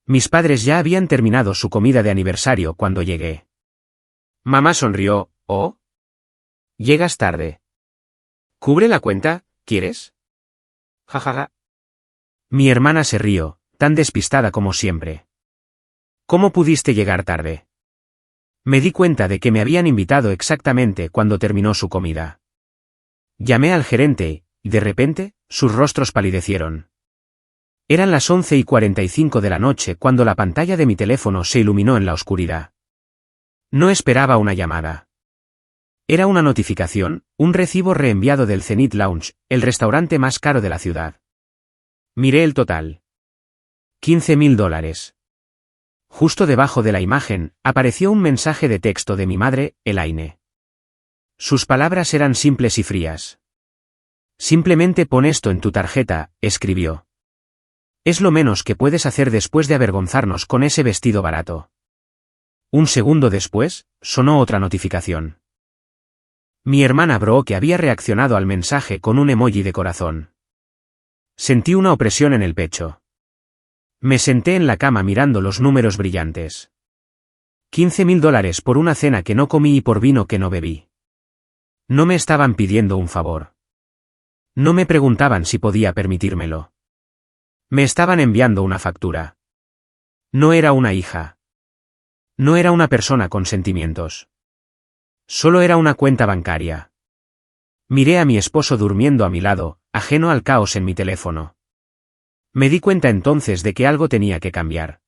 Mis padres ya habían terminado su comida de aniversario cuando llegué. Mamá sonrió. «Oh. Llegas tarde. ¿Cubre la cuenta, quieres?» Jajaja. Mi hermana se rió, tan despistada como siempre. «¿Cómo pudiste llegar tarde?» Me di cuenta de que me habían invitado exactamente cuando terminó su comida. Llamé al gerente, y de repente, sus rostros palidecieron. Eran las 11:45 de la noche cuando la pantalla de mi teléfono se iluminó en la oscuridad. No esperaba una llamada. Era una notificación, un recibo reenviado del Zenith Lounge, el restaurante más caro de la ciudad. Miré el total. $15,000. Justo debajo de la imagen, apareció un mensaje de texto de mi madre, Elaine. Sus palabras eran simples y frías. «Simplemente pon esto en tu tarjeta», escribió. «Es lo menos que puedes hacer después de avergonzarnos con ese vestido barato». Un segundo después, sonó otra notificación. Mi hermana Brooke había reaccionado al mensaje con un emoji de corazón. Sentí una opresión en el pecho. Me senté en la cama mirando los números brillantes. $15,000 por una cena que no comí y por vino que no bebí. No me estaban pidiendo un favor. No me preguntaban si podía permitírmelo. Me estaban enviando una factura. No era una hija. No era una persona con sentimientos. Solo era una cuenta bancaria. Miré a mi esposo durmiendo a mi lado, ajeno al caos en mi teléfono. Me di cuenta entonces de que algo tenía que cambiar.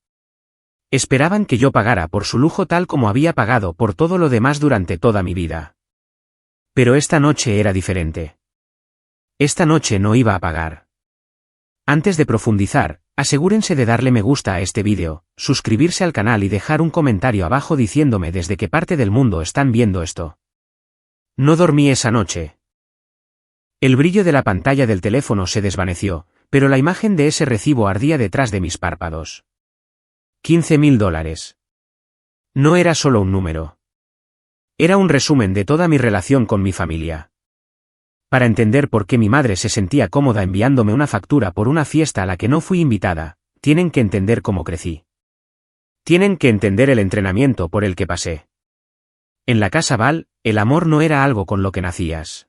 Esperaban que yo pagara por su lujo tal como había pagado por todo lo demás durante toda mi vida. Pero esta noche era diferente. Esta noche no iba a pagar. Antes de profundizar, asegúrense de darle me gusta a este vídeo, suscribirse al canal y dejar un comentario abajo diciéndome desde qué parte del mundo están viendo esto. No dormí esa noche. El brillo de la pantalla del teléfono se desvaneció, pero la imagen de ese recibo ardía detrás de mis párpados. $15,000. No era solo un número. Era un resumen de toda mi relación con mi familia. Para entender por qué mi madre se sentía cómoda enviándome una factura por una fiesta a la que no fui invitada, tienen que entender cómo crecí. Tienen que entender el entrenamiento por el que pasé. En la casa Val, el amor no era algo con lo que nacías.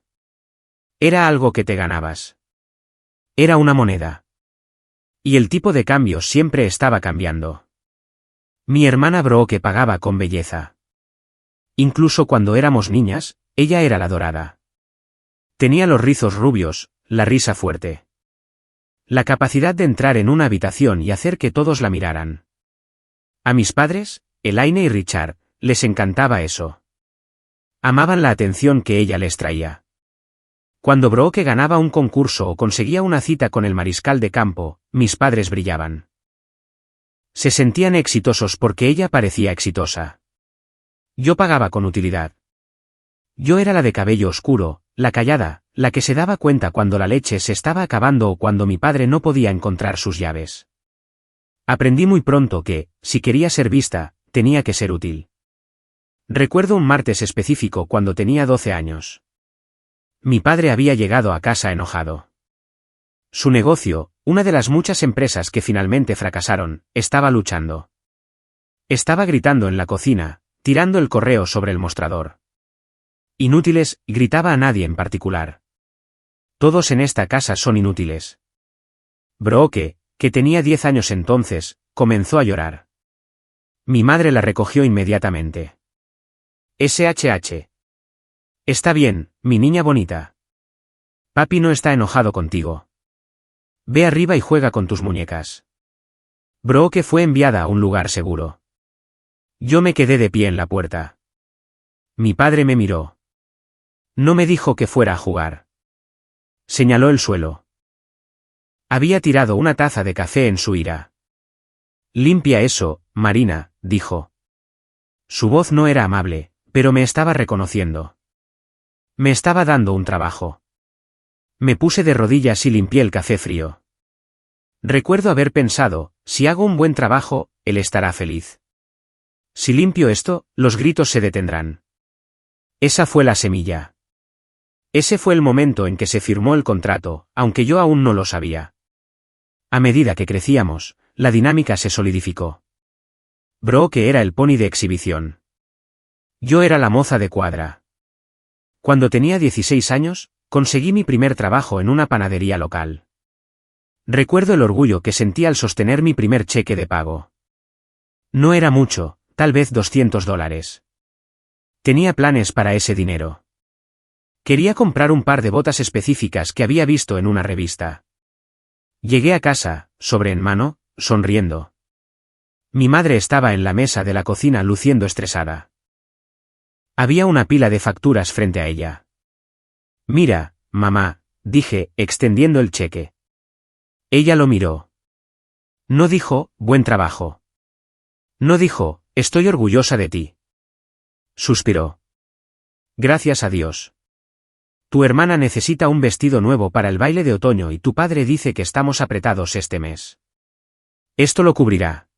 Era algo que te ganabas. Era una moneda. Y el tipo de cambio siempre estaba cambiando. Mi hermana Brooke pagaba con belleza. Incluso cuando éramos niñas, ella era la dorada. Tenía los rizos rubios, la risa fuerte. La capacidad de entrar en una habitación y hacer que todos la miraran. A mis padres, Elaine y Richard, les encantaba eso. Amaban la atención que ella les traía. Cuando Brooke ganaba un concurso o conseguía una cita con el mariscal de campo, mis padres brillaban. Se sentían exitosos porque ella parecía exitosa. Yo pagaba con utilidad. Yo era la de cabello oscuro, la callada, la que se daba cuenta cuando la leche se estaba acabando o cuando mi padre no podía encontrar sus llaves. Aprendí muy pronto que, si quería ser vista, tenía que ser útil. Recuerdo un martes específico cuando tenía 12 años. Mi padre había llegado a casa enojado. Su negocio, una de las muchas empresas que finalmente fracasaron, estaba luchando. Estaba gritando en la cocina, tirando el correo sobre el mostrador. Inútiles, gritaba a nadie en particular. Todos en esta casa son inútiles. Brooke, que tenía 10 años entonces, comenzó a llorar. Mi madre la recogió inmediatamente. SHH. Está bien, mi niña bonita. Papi no está enojado contigo. Ve arriba y juega con tus muñecas. Brooke fue enviada a un lugar seguro. Yo me quedé de pie en la puerta. Mi padre me miró. No me dijo que fuera a jugar. Señaló el suelo. Había tirado una taza de café en su ira. Limpia eso, Marina, dijo. Su voz no era amable, pero me estaba reconociendo. Me estaba dando un trabajo. Me puse de rodillas y limpié el café frío. Recuerdo haber pensado, si hago un buen trabajo, él estará feliz. Si limpio esto, los gritos se detendrán. Esa fue la semilla. Ese fue el momento en que se firmó el contrato, aunque yo aún no lo sabía. A medida que crecíamos, La dinámica se solidificó. Brooke era el pony de exhibición. Yo era la moza de cuadra. Cuando tenía 16 años, conseguí mi primer trabajo en una panadería local. Recuerdo el orgullo que sentí al sostener mi primer cheque de pago. No era mucho, tal vez $200. Tenía planes para ese dinero. Quería comprar un par de botas específicas que había visto en una revista. Llegué a casa, sobre en mano, sonriendo. Mi madre estaba en la mesa de la cocina luciendo estresada. Había una pila de facturas frente a ella. Mira, mamá, dije, extendiendo el cheque. Ella lo miró. No dijo, buen trabajo. No dijo, estoy orgullosa de ti. Suspiró. Gracias a Dios. Tu hermana necesita un vestido nuevo para el baile de otoño y tu padre dice que estamos apretados este mes. Esto lo cubrirá.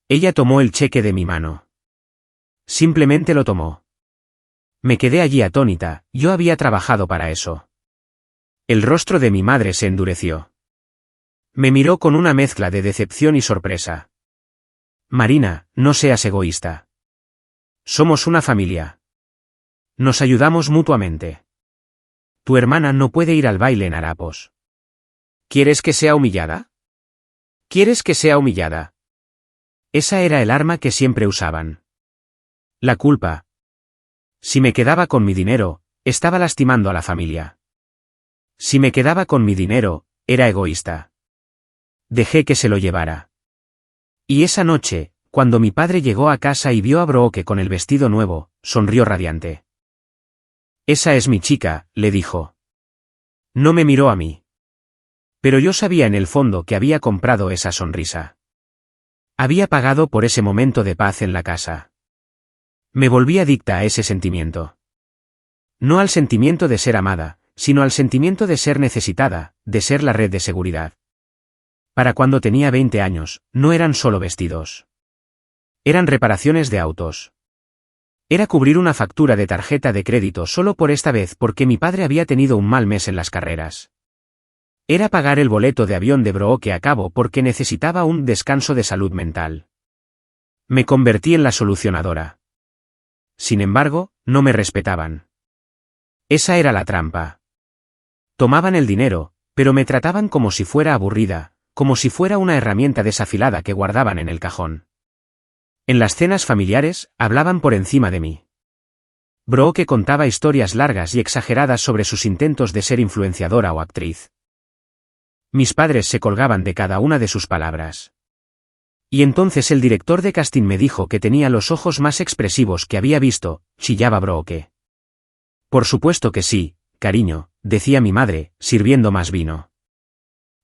Ella tomó el cheque de mi mano. Simplemente lo tomó. Me quedé allí atónita, yo había trabajado para eso. El rostro de mi madre se endureció. Me miró con una mezcla de decepción y sorpresa. Marina, no seas egoísta. Somos una familia. Nos ayudamos mutuamente. Tu hermana no puede ir al baile en harapos. ¿Quieres que sea humillada? ¿Quieres que sea humillada? Esa era el arma que siempre usaban. La culpa. Si me quedaba con mi dinero, estaba lastimando a la familia. Si me quedaba con mi dinero, era egoísta. Dejé que se lo llevara. Y esa noche, cuando mi padre llegó a casa y vio a Brooke con el vestido nuevo, sonrió radiante. Esa es mi chica, le dijo. No me miró a mí. Pero yo sabía en el fondo que había comprado esa sonrisa. Había pagado por ese momento de paz en la casa. Me volví adicta a ese sentimiento. No al sentimiento de ser amada, sino al sentimiento de ser necesitada, de ser la red de seguridad. Para cuando tenía 20 años, no eran solo vestidos. Eran reparaciones de autos. Era cubrir una factura de tarjeta de crédito solo por esta vez porque mi padre había tenido un mal mes en las carreras. Era pagar el boleto de avión de Brooke a cabo porque necesitaba un descanso de salud mental. Me convertí en la solucionadora. Sin embargo, no me respetaban. Esa era la trampa. Tomaban el dinero, pero me trataban como si fuera aburrida, como si fuera una herramienta desafilada que guardaban en el cajón. En las cenas familiares, hablaban por encima de mí. Brooke contaba historias largas y exageradas sobre sus intentos de ser influenciadora o actriz. Mis padres se colgaban de cada una de sus palabras. Y entonces el director de casting me dijo que tenía los ojos más expresivos que había visto, chillaba Brooke. Por supuesto que sí, cariño, decía mi madre, sirviendo más vino.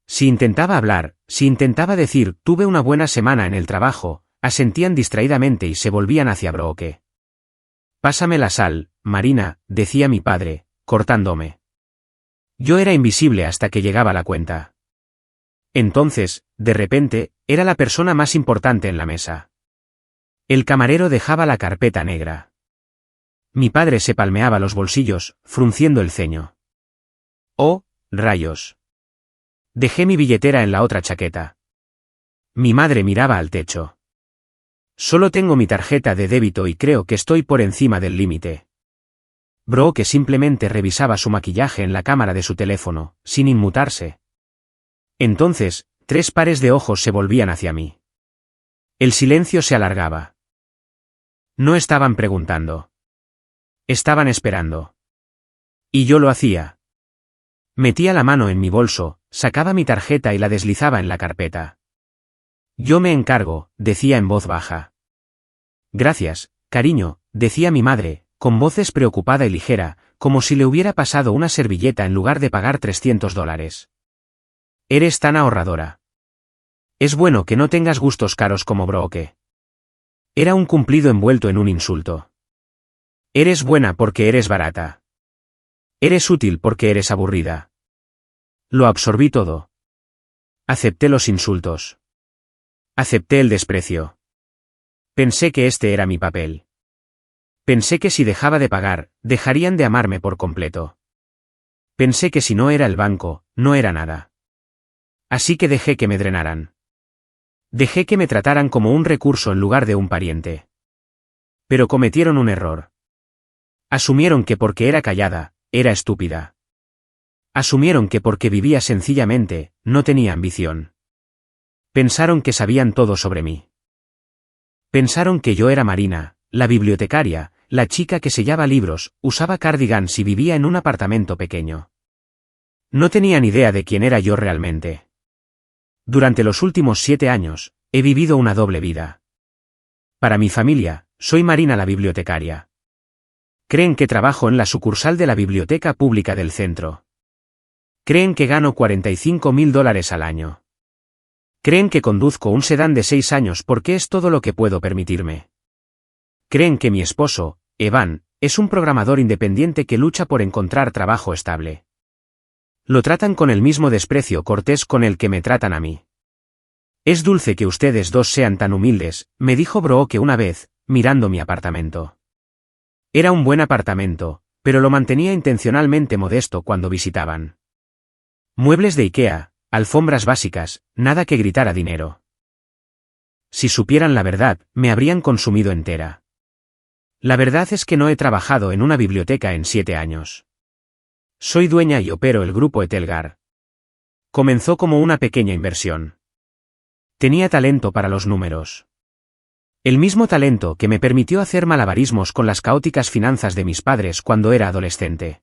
Si intentaba hablar, si intentaba decir, tuve una buena semana en el trabajo, asentían distraídamente y se volvían hacia Brooke. Pásame la sal, Marina, decía mi padre, cortándome. Yo era invisible hasta que llegaba la cuenta. Entonces, de repente, era la persona más importante en la mesa. El camarero dejaba la carpeta negra. Mi padre se palmeaba los bolsillos, frunciendo el ceño. ¡Oh, rayos! Dejé mi billetera en la otra chaqueta. Mi madre miraba al techo. Solo tengo mi tarjeta de débito y creo que estoy por encima del límite. Brooke simplemente revisaba su maquillaje en la cámara de su teléfono, sin inmutarse. Entonces, 3 pares de ojos se volvían hacia mí. El silencio se alargaba. No estaban preguntando. Estaban esperando. Y yo lo hacía. Metía la mano en mi bolso, sacaba mi tarjeta y la deslizaba en la carpeta. Yo me encargo, decía en voz baja. Gracias, cariño, decía mi madre, con voz despreocupada y ligera, como si le hubiera pasado una servilleta en lugar de pagar $300. Eres tan ahorradora. Es bueno que no tengas gustos caros como Brooke. Era un cumplido envuelto en un insulto. Eres buena porque eres barata. Eres útil porque eres aburrida. Lo absorbí todo. Acepté los insultos. Acepté el desprecio. Pensé que este era mi papel. Pensé que si dejaba de pagar, dejarían de amarme por completo. Pensé que si no era el banco, no era nada. Así que dejé que me drenaran. Dejé que me trataran como un recurso en lugar de un pariente. Pero cometieron un error. Asumieron que porque era callada, era estúpida. Asumieron que porque vivía sencillamente, no tenía ambición. Pensaron que sabían todo sobre mí. Pensaron que yo era Marina, la bibliotecaria, la chica que sellaba libros, usaba cardigans y vivía en un apartamento pequeño. No tenían idea de quién era yo realmente. Durante los últimos 7 años, he vivido una doble vida. Para mi familia, soy Marina la bibliotecaria. Creen que trabajo en la sucursal de la biblioteca pública del centro. Creen que gano $45.000 al año. Creen que conduzco un sedán de 6 años porque es todo lo que puedo permitirme. Creen que mi esposo, Evan, es un programador independiente que lucha por encontrar trabajo estable. Lo tratan con el mismo desprecio cortés con el que me tratan a mí. Es dulce que ustedes dos sean tan humildes, me dijo Brooke una vez, mirando mi apartamento. Era un buen apartamento, pero lo mantenía intencionalmente modesto cuando visitaban. Muebles de IKEA, alfombras básicas, nada que gritara dinero. Si supieran la verdad, me habrían consumido entera. La verdad es que no he trabajado en una biblioteca en 7 años. Soy dueña y opero el grupo Etelgar. Comenzó como una pequeña inversión. Tenía talento para los números. El mismo talento que me permitió hacer malabarismos con las caóticas finanzas de mis padres cuando era adolescente.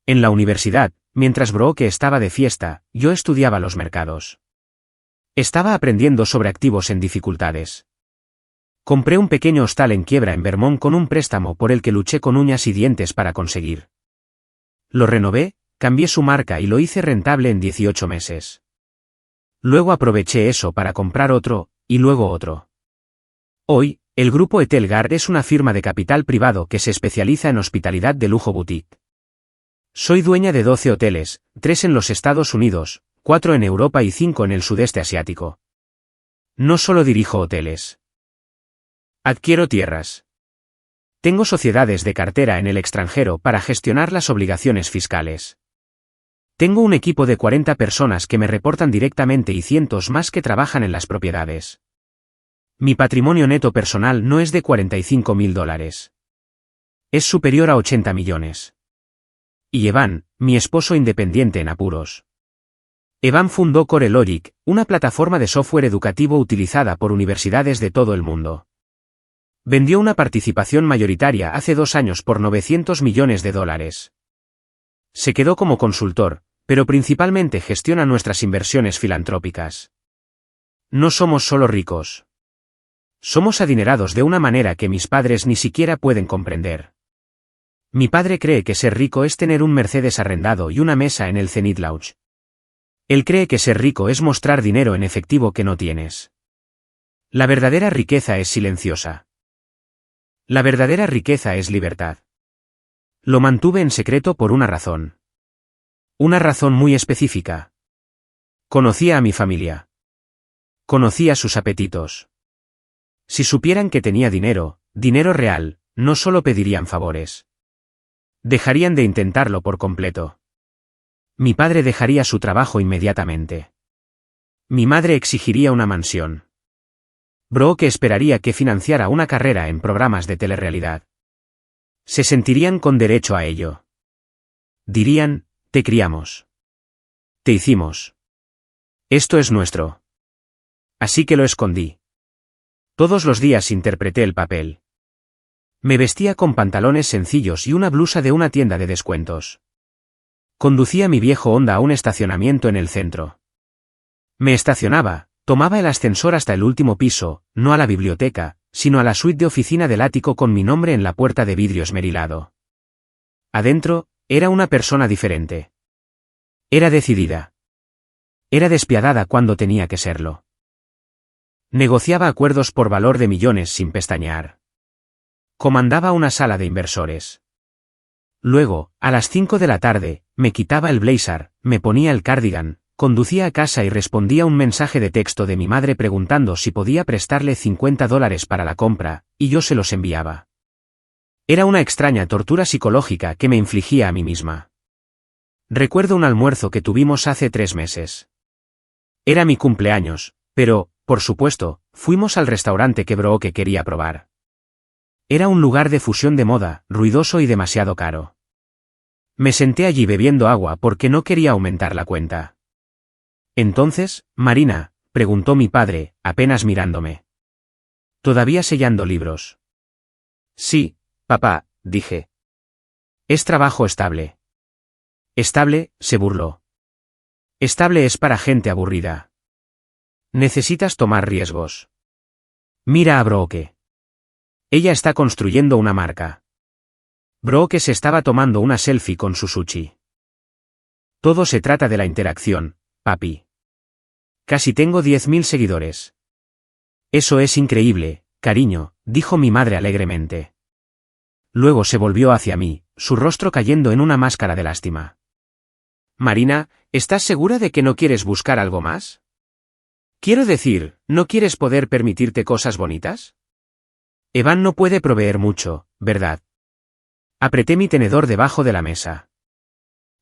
En la universidad, mientras Brooke estaba de fiesta, yo estudiaba los mercados. Estaba aprendiendo sobre activos en dificultades. Compré un pequeño hostal en quiebra en Vermont con un préstamo por el que luché con uñas y dientes para conseguir. Lo renové, cambié su marca y lo hice rentable en 18 meses. Luego aproveché eso para comprar otro, y luego otro. Hoy, el grupo Etelgar es una firma de capital privado que se especializa en hospitalidad de lujo boutique. Soy dueña de 12 hoteles, 3 en los Estados Unidos, 4 en Europa y 5 en el sudeste asiático. No solo dirijo hoteles. Adquiero tierras. Tengo sociedades de cartera en el extranjero para gestionar las obligaciones fiscales. Tengo un equipo de 40 personas que me reportan directamente y cientos más que trabajan en las propiedades. Mi patrimonio neto personal no es de $45.000. Es superior a 80 millones. Y Evan, mi esposo independiente en apuros. Evan fundó CoreLogic, una plataforma de software educativo utilizada por universidades de todo el mundo. Vendió una participación mayoritaria hace 2 años por $900 millones. Se quedó como consultor, pero principalmente gestiona nuestras inversiones filantrópicas. No somos solo ricos. Somos adinerados de una manera que mis padres ni siquiera pueden comprender. Mi padre cree que ser rico es tener un Mercedes arrendado y una mesa en el Zenith Lounge. Él cree que ser rico es mostrar dinero en efectivo que no tienes. La verdadera riqueza es silenciosa. La verdadera riqueza es libertad. Lo mantuve en secreto por una razón. Una razón muy específica. Conocía a mi familia. Conocía sus apetitos. Si supieran que tenía dinero, dinero real, no solo pedirían favores. Dejarían de intentarlo por completo. Mi padre dejaría su trabajo inmediatamente. Mi madre exigiría una mansión. Brooke esperaría que financiara una carrera en programas de telerrealidad. Se sentirían con derecho a ello. Dirían, te criamos. Te hicimos. Esto es nuestro. Así que lo escondí. Todos los días interpreté el papel. Me vestía con pantalones sencillos y una blusa de una tienda de descuentos. Conducía mi viejo Honda a un estacionamiento en el centro. Me estacionaba, tomaba el ascensor hasta el último piso, no a la biblioteca, sino a la suite de oficina del ático con mi nombre en la puerta de vidrio esmerilado. Adentro, era una persona diferente. Era decidida. Era despiadada cuando tenía que serlo. Negociaba acuerdos por valor de millones sin pestañear. Comandaba una sala de inversores. Luego, a las 5 de la tarde, me quitaba el blazer, me ponía el cardigan, conducía a casa y respondía un mensaje de texto de mi madre preguntando si podía prestarle $50 para la compra, y yo se los enviaba. Era una extraña tortura psicológica que me infligía a mí misma. Recuerdo un almuerzo que tuvimos hace 3 meses. Era mi cumpleaños, pero, por supuesto, fuimos al restaurante que Brooke quería probar. Era un lugar de fusión de moda, ruidoso y demasiado caro. Me senté allí bebiendo agua porque no quería aumentar la cuenta. Entonces, Marina, preguntó mi padre, apenas mirándome. ¿Todavía sellando libros? Sí, papá, dije. Es trabajo estable. Estable, se burló. Estable es para gente aburrida. Necesitas tomar riesgos. Mira a Brooke. Ella está construyendo una marca. Brooke se estaba tomando una selfie con su sushi. Todo se trata de la interacción, papi. Casi tengo 10.000 seguidores. Eso es increíble, cariño, dijo mi madre alegremente. Luego se volvió hacia mí, su rostro cayendo en una máscara de lástima. Marina, ¿estás segura de que no quieres buscar algo más? Quiero decir, ¿no quieres poder permitirte cosas bonitas? Evan no puede proveer mucho, ¿verdad? Apreté mi tenedor debajo de la mesa.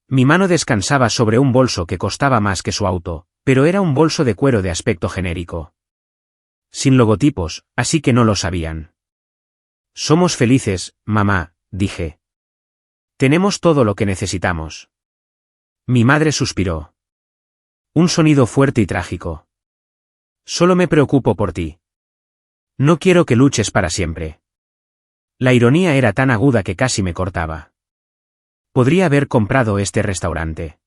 Mi mano descansaba sobre un bolso que costaba más que su auto, pero era un bolso de cuero de aspecto genérico. Sin logotipos, así que no lo sabían. Somos felices, mamá, dije. Tenemos todo lo que necesitamos. Mi madre suspiró. Un sonido fuerte y trágico. Solo me preocupo por ti. No quiero que luches para siempre. La ironía era tan aguda que casi me cortaba. Podría haber comprado este restaurante.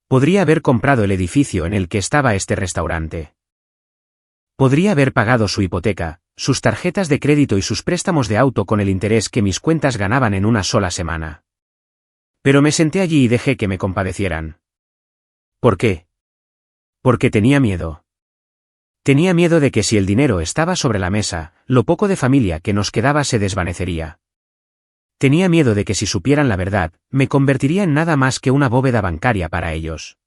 Podría haber comprado el edificio en el que estaba este restaurante. Podría haber pagado su hipoteca, sus tarjetas de crédito y sus préstamos de auto con el interés que mis cuentas ganaban en una sola semana. Pero me senté allí y dejé que me compadecieran. ¿Por qué? Porque tenía miedo. Tenía miedo de que si el dinero estaba sobre la mesa, lo poco de familia que nos quedaba se desvanecería. Tenía miedo de que si supieran la verdad, me convertiría en nada más que una bóveda bancaria para ellos.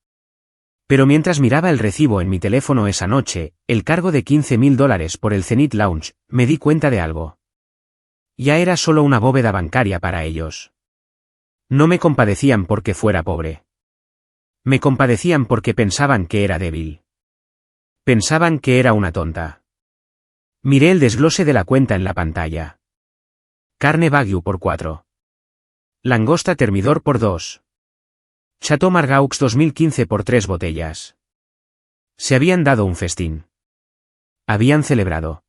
Pero mientras miraba el recibo en mi teléfono esa noche, el cargo de $15.000 por el Zenith Lounge, me di cuenta de algo. Ya era solo una bóveda bancaria para ellos. No me compadecían porque fuera pobre. Me compadecían porque pensaban que era débil. Pensaban que era una tonta. Miré el desglose de la cuenta en la pantalla. Carne Wagyu por 4. Langosta Termidor por 2. Chateau Margaux 2015 por 3 botellas. Se habían dado un festín. Habían celebrado.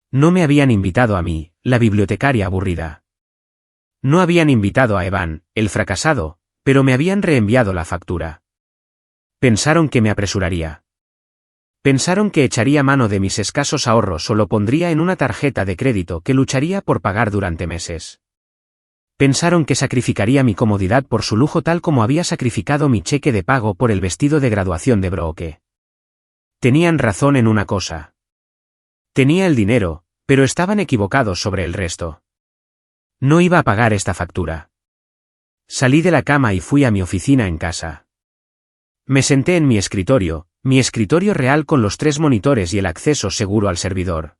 No me habían invitado a mí, la bibliotecaria aburrida. No habían invitado a Evan, el fracasado, pero me habían reenviado la factura. Pensaron que me apresuraría. Pensaron que echaría mano de mis escasos ahorros o lo pondría en una tarjeta de crédito que lucharía por pagar durante meses. Pensaron que sacrificaría mi comodidad por su lujo tal como había sacrificado mi cheque de pago por el vestido de graduación de Brooke. Tenían razón en una cosa. Tenía el dinero, pero estaban equivocados sobre el resto. No iba a pagar esta factura. Salí de la cama y fui a mi oficina en casa. Me senté en mi escritorio real con los 3 monitores y el acceso seguro al servidor.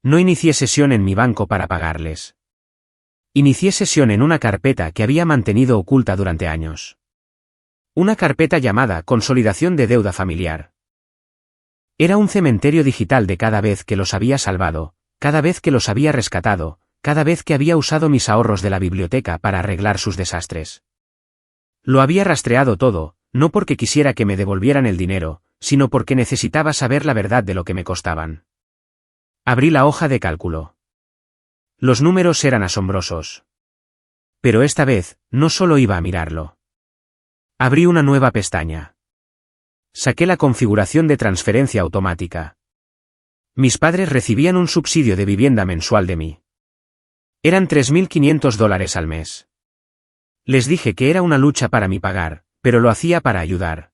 No inicié sesión en mi banco para pagarles. Inicié sesión en una carpeta que había mantenido oculta durante años. Una carpeta llamada Consolidación de Deuda Familiar. Era un cementerio digital de cada vez que los había salvado, cada vez que los había rescatado, cada vez que había usado mis ahorros de la biblioteca para arreglar sus desastres. Lo había rastreado todo, no porque quisiera que me devolvieran el dinero, sino porque necesitaba saber la verdad de lo que me costaban. Abrí la hoja de cálculo. Los números eran asombrosos. Pero esta vez, no solo iba a mirarlo. Abrí una nueva pestaña. Saqué la configuración de transferencia automática. Mis padres recibían un subsidio de vivienda mensual de mí. Eran $3.500 al mes. Les dije que era una lucha para mí pagar, pero lo hacía para ayudar.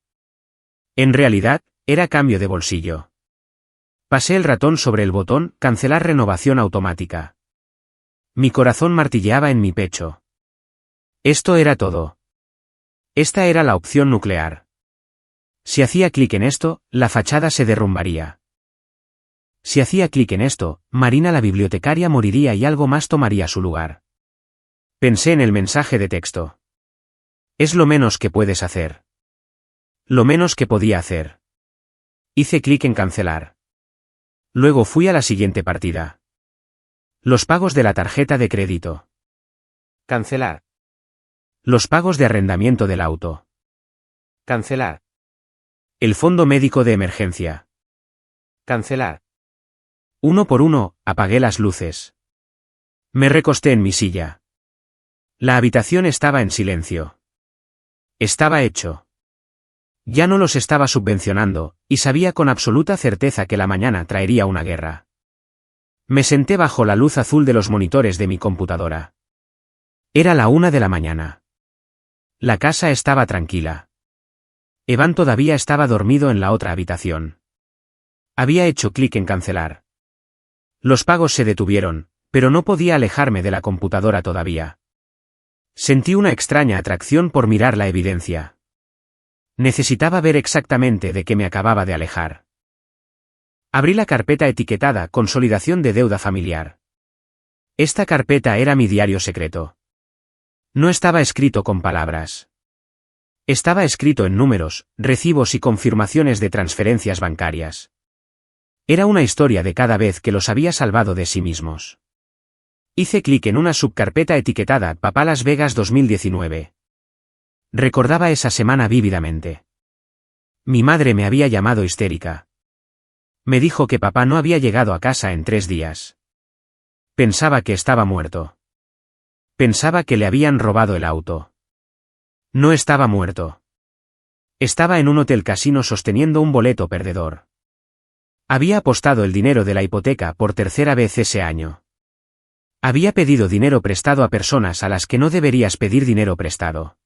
En realidad, era cambio de bolsillo. Pasé el ratón sobre el botón Cancelar renovación automática. Mi corazón martilleaba en mi pecho. Esto era todo. Esta era la opción nuclear. Si hacía clic en esto, la fachada se derrumbaría. Si hacía clic en esto, Marina la bibliotecaria moriría y algo más tomaría su lugar. Pensé en el mensaje de texto. Es lo menos que puedes hacer. Lo menos que podía hacer. Hice clic en cancelar. Luego fui a la siguiente partida. Los pagos de la tarjeta de crédito. Cancelar. Los pagos de arrendamiento del auto. Cancelar. El fondo médico de emergencia. Cancelar. Uno por uno, apagué las luces. Me recosté en mi silla. La habitación estaba en silencio. Estaba hecho. Ya no los estaba subvencionando, y sabía con absoluta certeza que la mañana traería una guerra. Me senté bajo la luz azul de los monitores de mi computadora. Era la 1 de la mañana. La casa estaba tranquila. Evan todavía estaba dormido en la otra habitación. Había hecho clic en cancelar. Los pagos se detuvieron, pero no podía alejarme de la computadora todavía. Sentí una extraña atracción por mirar la evidencia. Necesitaba ver exactamente de qué me acababa de alejar. Abrí la carpeta etiquetada Consolidación de deuda familiar. Esta carpeta era mi diario secreto. No estaba escrito con palabras. Estaba escrito en números, recibos y confirmaciones de transferencias bancarias. Era una historia de cada vez que los había salvado de sí mismos. Hice clic en una subcarpeta etiquetada Papá Las Vegas 2019. Recordaba esa semana vívidamente. Mi madre me había llamado histérica. Me dijo que papá no había llegado a casa en 3 días. Pensaba que estaba muerto. Pensaba que le habían robado el auto. No estaba muerto. Estaba en un hotel casino sosteniendo un boleto perdedor. Había apostado el dinero de la hipoteca por 3ª vez ese año. Había pedido dinero prestado a personas a las que no deberías pedir dinero prestado.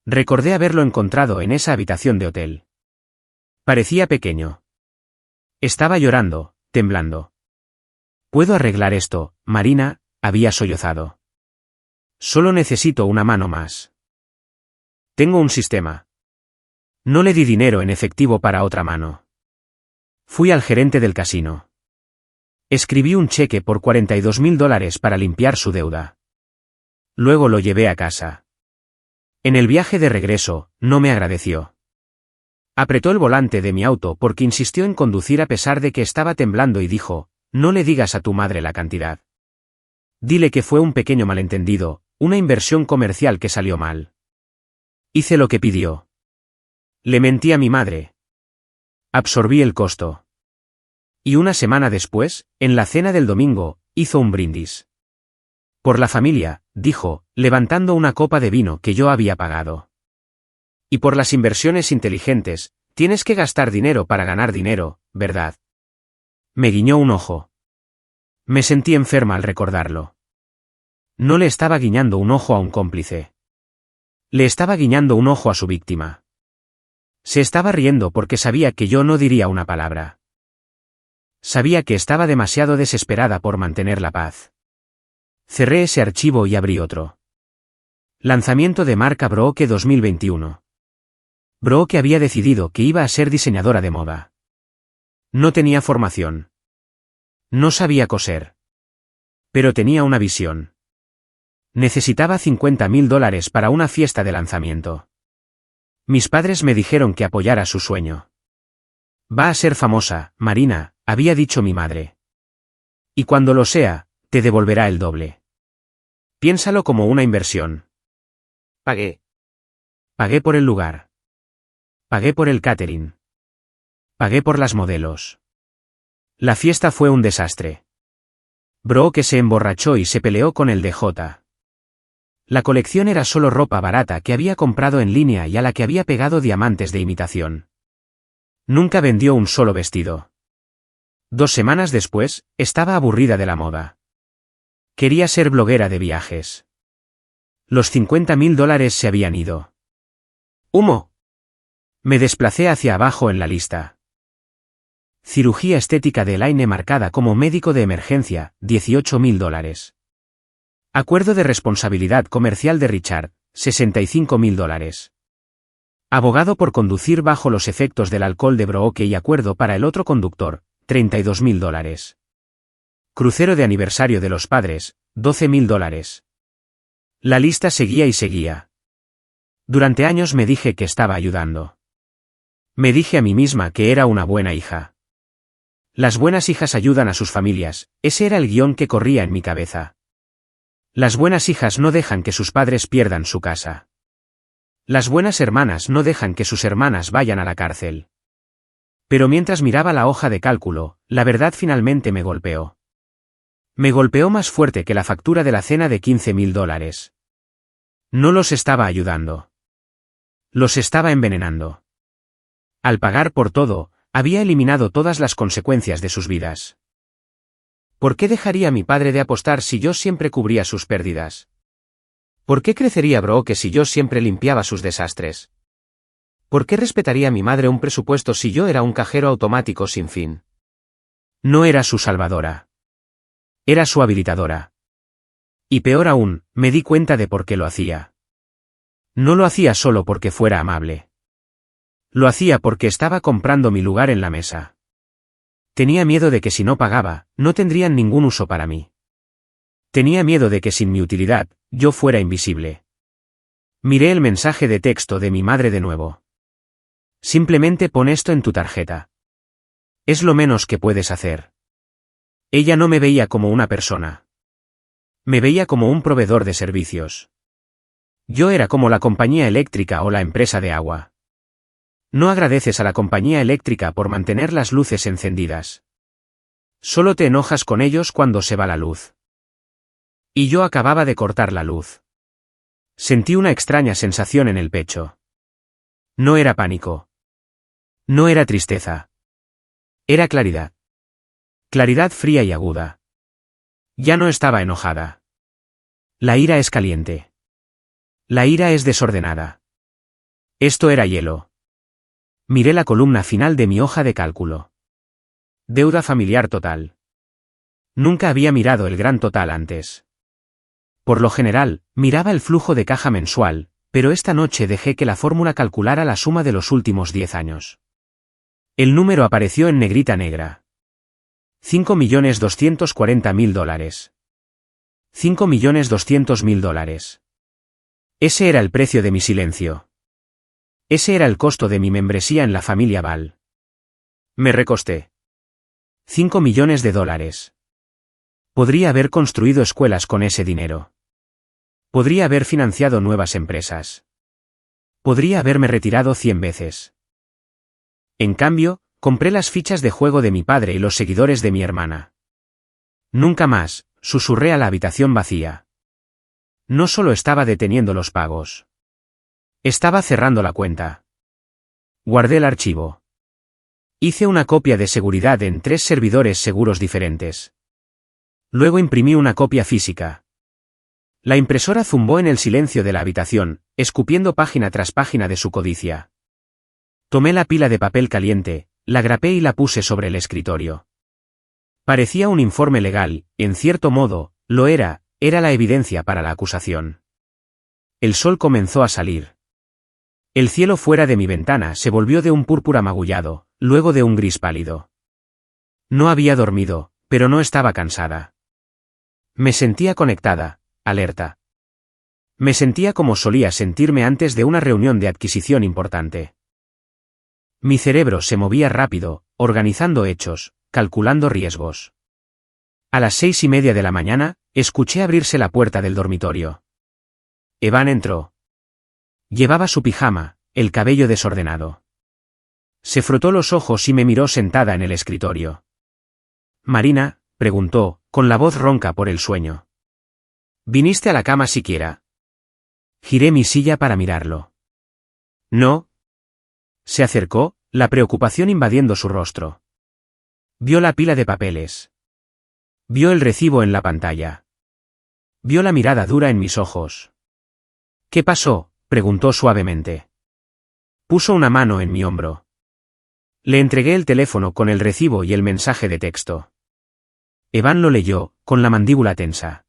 Recordé haberlo encontrado en esa habitación de hotel. Parecía pequeño. Estaba llorando, temblando. «¿Puedo arreglar esto, Marina?», había sollozado. «Solo necesito una mano más. Tengo un sistema». No le di dinero en efectivo para otra mano. Fui al gerente del casino. Escribí un cheque por $42.000 para limpiar su deuda. Luego lo llevé a casa. En el viaje de regreso, no me agradeció. Apretó el volante de mi auto porque insistió en conducir a pesar de que estaba temblando y dijo, «No le digas a tu madre la cantidad. Dile que fue un pequeño malentendido, una inversión comercial que salió mal». Hice lo que pidió. Le mentí a mi madre. Absorbí el costo. Y una semana después, en la cena del domingo, hizo un brindis. «Por la familia», dijo, levantando una copa de vino que yo había pagado. «Y por las inversiones inteligentes, tienes que gastar dinero para ganar dinero, ¿verdad?». Me guiñó un ojo. Me sentí enferma al recordarlo. No le estaba guiñando un ojo a un cómplice. Le estaba guiñando un ojo a su víctima. Se estaba riendo porque sabía que yo no diría una palabra. Sabía que estaba demasiado desesperada por mantener la paz. Cerré ese archivo y abrí otro. Lanzamiento de marca Brooke 2021. Brooke había decidido que iba a ser diseñadora de moda. No tenía formación. No sabía coser. Pero tenía una visión. Necesitaba $50.000 para una fiesta de lanzamiento. Mis padres me dijeron que apoyara su sueño. «Va a ser famosa, Marina», había dicho mi madre. «Y cuando lo sea, te devolverá el doble. Piénsalo como una inversión». Pagué. Pagué por el lugar. Pagué por el catering. Pagué por las modelos. La fiesta fue un desastre. Brooke se emborrachó y se peleó con el DJ. La colección era solo ropa barata que había comprado en línea y a la que había pegado diamantes de imitación. Nunca vendió un solo vestido. 2 semanas después, estaba aburrida de la moda. Quería ser bloguera de viajes. Los $50.000 se habían ido. ¡Humo! Me desplacé hacia abajo en la lista. Cirugía estética de Elaine marcada como médico de emergencia, $18.000. Acuerdo de responsabilidad comercial de Richard, $65.000. Abogado por conducir bajo los efectos del alcohol de Brooke y acuerdo para el otro conductor, $32.000. Crucero de aniversario de los padres, $12.000. La lista seguía y seguía. Durante años me dije que estaba ayudando. Me dije a mí misma que era una buena hija. Las buenas hijas ayudan a sus familias, ese era el guión que corría en mi cabeza. Las buenas hijas no dejan que sus padres pierdan su casa. Las buenas hermanas no dejan que sus hermanas vayan a la cárcel. Pero mientras miraba la hoja de cálculo, la verdad finalmente me golpeó. Me golpeó más fuerte que la factura de la cena de $15.000. No los estaba ayudando. Los estaba envenenando. Al pagar por todo, había eliminado todas las consecuencias de sus vidas. ¿Por qué dejaría a mi padre de apostar si yo siempre cubría sus pérdidas? ¿Por qué crecería Brooke si yo siempre limpiaba sus desastres? ¿Por qué respetaría a mi madre un presupuesto si yo era un cajero automático sin fin? No era su salvadora. Era su habilitadora. Y peor aún, me di cuenta de por qué lo hacía. No lo hacía solo porque fuera amable. Lo hacía porque estaba comprando mi lugar en la mesa. Tenía miedo de que si no pagaba, no tendrían ningún uso para mí. Tenía miedo de que sin mi utilidad, yo fuera invisible. Miré el mensaje de texto de mi madre de nuevo. Simplemente pon esto en tu tarjeta. Es lo menos que puedes hacer. Ella no me veía como una persona. Me veía como un proveedor de servicios. Yo era como la compañía eléctrica o la empresa de agua. No agradeces a la compañía eléctrica por mantener las luces encendidas. Solo te enojas con ellos cuando se va la luz. Y yo acababa de cortar la luz. Sentí una extraña sensación en el pecho. No era pánico. No era tristeza. Era claridad. Claridad fría y aguda. Ya no estaba enojada. La ira es caliente. La ira es desordenada. Esto era hielo. Miré la columna final de mi hoja de cálculo. Deuda familiar total. Nunca había mirado el gran total antes. Por lo general, miraba el flujo de caja mensual, pero esta noche dejé que la fórmula calculara la suma de los últimos 10 años. El número apareció en negrita negra. $5.240.000. $5.200.000. Ese era el precio de mi silencio. Ese era el costo de mi membresía en la familia Val. Me recosté. $5 millones. Podría haber construido escuelas con ese dinero. Podría haber financiado nuevas empresas. Podría haberme retirado 100 veces. En cambio, compré las fichas de juego de mi padre y los seguidores de mi hermana. Nunca más, susurré a la habitación vacía. No solo estaba deteniendo los pagos. Estaba cerrando la cuenta. Guardé el archivo. Hice una copia de seguridad en 3 servidores seguros diferentes. Luego imprimí una copia física. La impresora zumbó en el silencio de la habitación, escupiendo página tras página de su codicia. Tomé la pila de papel caliente, la grapé y la puse sobre el escritorio. Parecía un informe legal, en cierto modo, lo era la evidencia para la acusación. El sol comenzó a salir. El cielo fuera de mi ventana se volvió de un púrpura magullado, luego de un gris pálido. No había dormido, pero no estaba cansada. Me sentía conectada, alerta. Me sentía como solía sentirme antes de una reunión de adquisición importante. Mi cerebro se movía rápido, organizando hechos, calculando riesgos. A las 6:30 de la mañana, escuché abrirse la puerta del dormitorio. Evan entró. Llevaba su pijama, el cabello desordenado. Se frotó los ojos y me miró sentada en el escritorio. «Marina», preguntó, con la voz ronca por el sueño. «¿Viniste a la cama siquiera?» Giré mi silla para mirarlo. «No». Se acercó, la preocupación invadiendo su rostro. Vio la pila de papeles. Vio el recibo en la pantalla. Vio la mirada dura en mis ojos. «¿Qué pasó?», preguntó suavemente. Puso una mano en mi hombro. Le entregué el teléfono con el recibo y el mensaje de texto. Evan lo leyó, con la mandíbula tensa.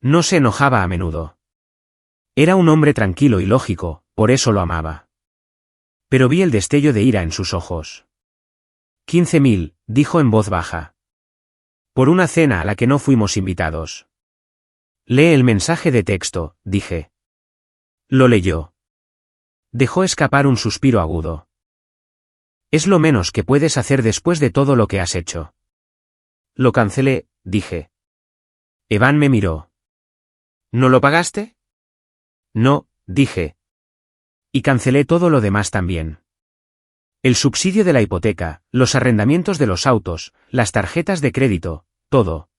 No se enojaba a menudo. Era un hombre tranquilo y lógico, por eso lo amaba. Pero vi el destello de ira en sus ojos. 15.000, dijo en voz baja. Por una cena a la que no fuimos invitados. Lee el mensaje de texto, dije. Lo leyó. Dejó escapar un suspiro agudo. Es lo menos que puedes hacer después de todo lo que has hecho. Lo cancelé, dije. Evan me miró. ¿No lo pagaste? No, dije. Y cancelé todo lo demás también. El subsidio de la hipoteca, los arrendamientos de los autos, las tarjetas de crédito, todo.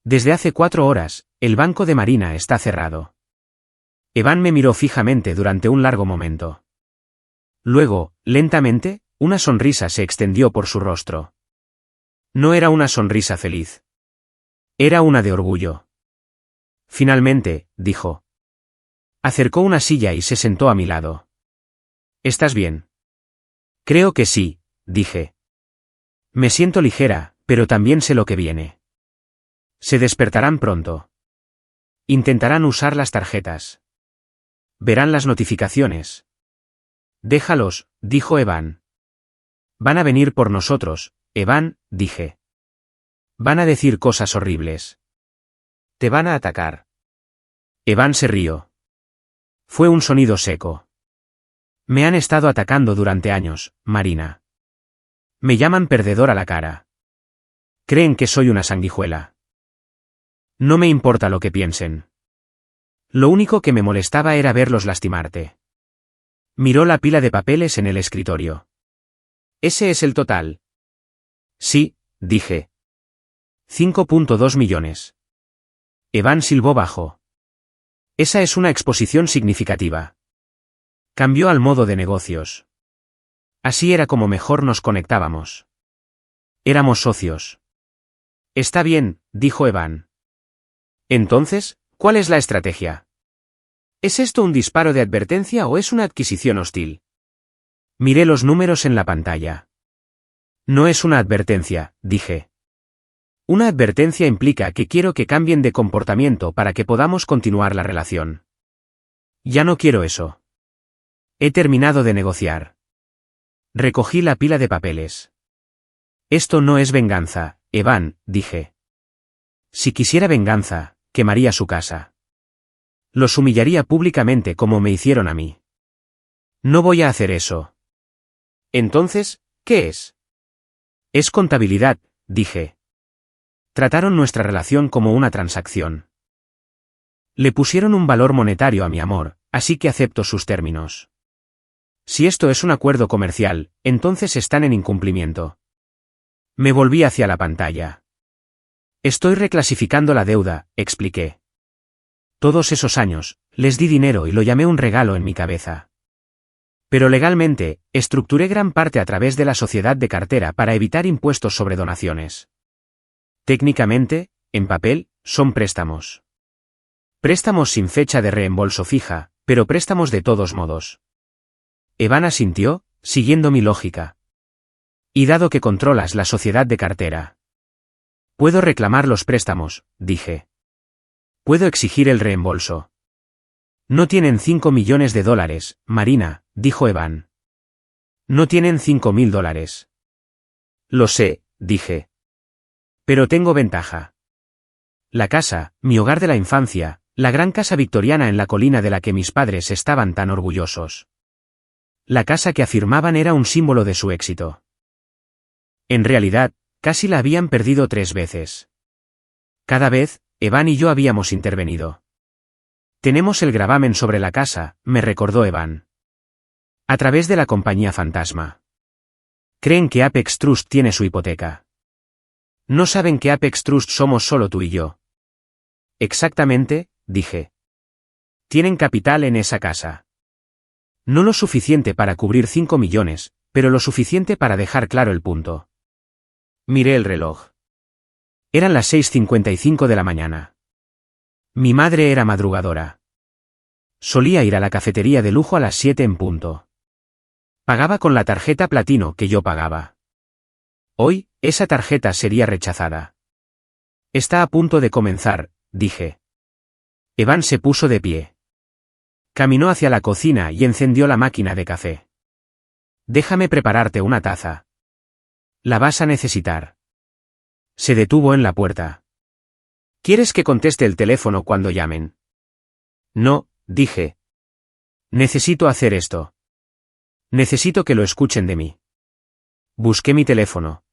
Desde hace 4 horas, el banco de Marina está cerrado. Evan me miró fijamente durante un largo momento. Luego, lentamente, una sonrisa se extendió por su rostro. No era una sonrisa feliz. Era una de orgullo. Finalmente, dijo. Acercó una silla y se sentó a mi lado. ¿Estás bien? Creo que sí, dije. Me siento ligera, pero también sé lo que viene. Se despertarán pronto. Intentarán usar las tarjetas. Verán las notificaciones. Déjalos, dijo Evan. Van a venir por nosotros, Evan, dije. Van a decir cosas horribles. Te van a atacar. Evan se rió. Fue un sonido seco. Me han estado atacando durante años, Marina. Me llaman perdedor a la cara. Creen que soy una sanguijuela. No me importa lo que piensen. Lo único que me molestaba era verlos lastimarte. Miró la pila de papeles en el escritorio. ¿Ese es el total? Sí, dije. 5.2 millones. Evan silbó bajo. Esa es una exposición significativa. Cambió al modo de negocios. Así era como mejor nos conectábamos. Éramos socios. Está bien, dijo Evan. Entonces, ¿cuál es la estrategia? ¿Es esto un disparo de advertencia o es una adquisición hostil? Miré los números en la pantalla. No es una advertencia, dije. Una advertencia implica que quiero que cambien de comportamiento para que podamos continuar la relación. Ya no quiero eso. He terminado de negociar. Recogí la pila de papeles. Esto no es venganza, Evan, dije. Si quisiera venganza, quemaría su casa. Los humillaría públicamente como me hicieron a mí. No voy a hacer eso. Entonces, ¿qué es? Es contabilidad, dije. Trataron nuestra relación como una transacción. Le pusieron un valor monetario a mi amor, así que acepto sus términos. Si esto es un acuerdo comercial, entonces están en incumplimiento. Me volví hacia la pantalla. Estoy reclasificando la deuda, expliqué. Todos esos años, les di dinero y lo llamé un regalo en mi cabeza. Pero legalmente, estructuré gran parte a través de la sociedad de cartera para evitar impuestos sobre donaciones. Técnicamente, en papel, son préstamos. Préstamos sin fecha de reembolso fija, pero préstamos de todos modos. Evan asintió, siguiendo mi lógica. Y dado que controlas la sociedad de cartera. Puedo reclamar los préstamos, dije. Puedo exigir el reembolso. No tienen 5 millones de dólares, Marina, dijo Evan. No tienen $5.000. Lo sé, dije. Pero tengo ventaja. La casa, mi hogar de la infancia, la gran casa victoriana en la colina de la que mis padres estaban tan orgullosos. La casa que afirmaban era un símbolo de su éxito. En realidad, casi la habían perdido 3 veces. Cada vez, Evan y yo habíamos intervenido. Tenemos el gravamen sobre la casa, me recordó Evan. A través de la compañía fantasma. Creen que Apex Trust tiene su hipoteca. No saben que Apex Trust somos solo tú y yo. Exactamente, dije. Tienen capital en esa casa. No lo suficiente para cubrir 5 millones, pero lo suficiente para dejar claro el punto. Miré el reloj. Eran las 6:55 de la mañana. Mi madre era madrugadora. Solía ir a la cafetería de lujo a las 7 en punto. Pagaba con la tarjeta platino que yo pagaba. Hoy, esa tarjeta sería rechazada. Está a punto de comenzar, dije. Evan se puso de pie. Caminó hacia la cocina y encendió la máquina de café. Déjame prepararte una taza. La vas a necesitar. Se detuvo en la puerta. ¿Quieres que conteste el teléfono cuando llamen? No, dije. Necesito hacer esto. Necesito que lo escuchen de mí. Busqué mi teléfono.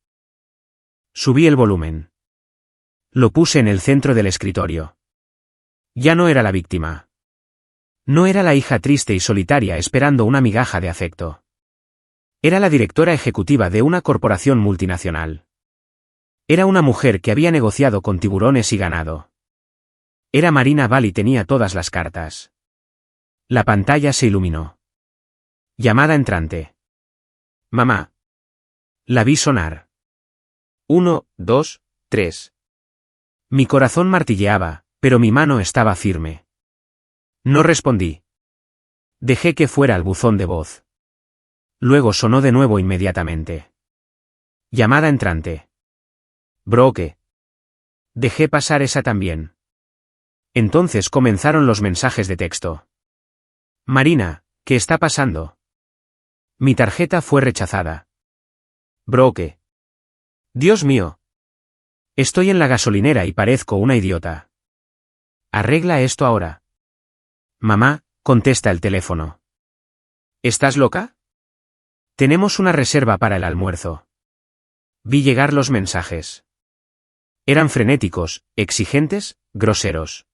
Subí el volumen. Lo puse en el centro del escritorio. Ya no era la víctima. No era la hija triste y solitaria esperando una migaja de afecto. Era la directora ejecutiva de una corporación multinacional. Era una mujer que había negociado con tiburones y ganado. Era Marina Val y tenía todas las cartas. La pantalla se iluminó. Llamada entrante. Mamá. La vi sonar. 1, 2, 3. Mi corazón martilleaba, pero mi mano estaba firme. No respondí. Dejé que fuera el buzón de voz. Luego sonó de nuevo inmediatamente. Llamada entrante. Brooke. Dejé pasar esa también. Entonces comenzaron los mensajes de texto. Marina, ¿qué está pasando? Mi tarjeta fue rechazada. Brooke. Dios mío. Estoy en la gasolinera y parezco una idiota. Arregla esto ahora. Mamá, contesta el teléfono. ¿Estás loca? Tenemos una reserva para el almuerzo. Vi llegar los mensajes. Eran frenéticos, exigentes, groseros.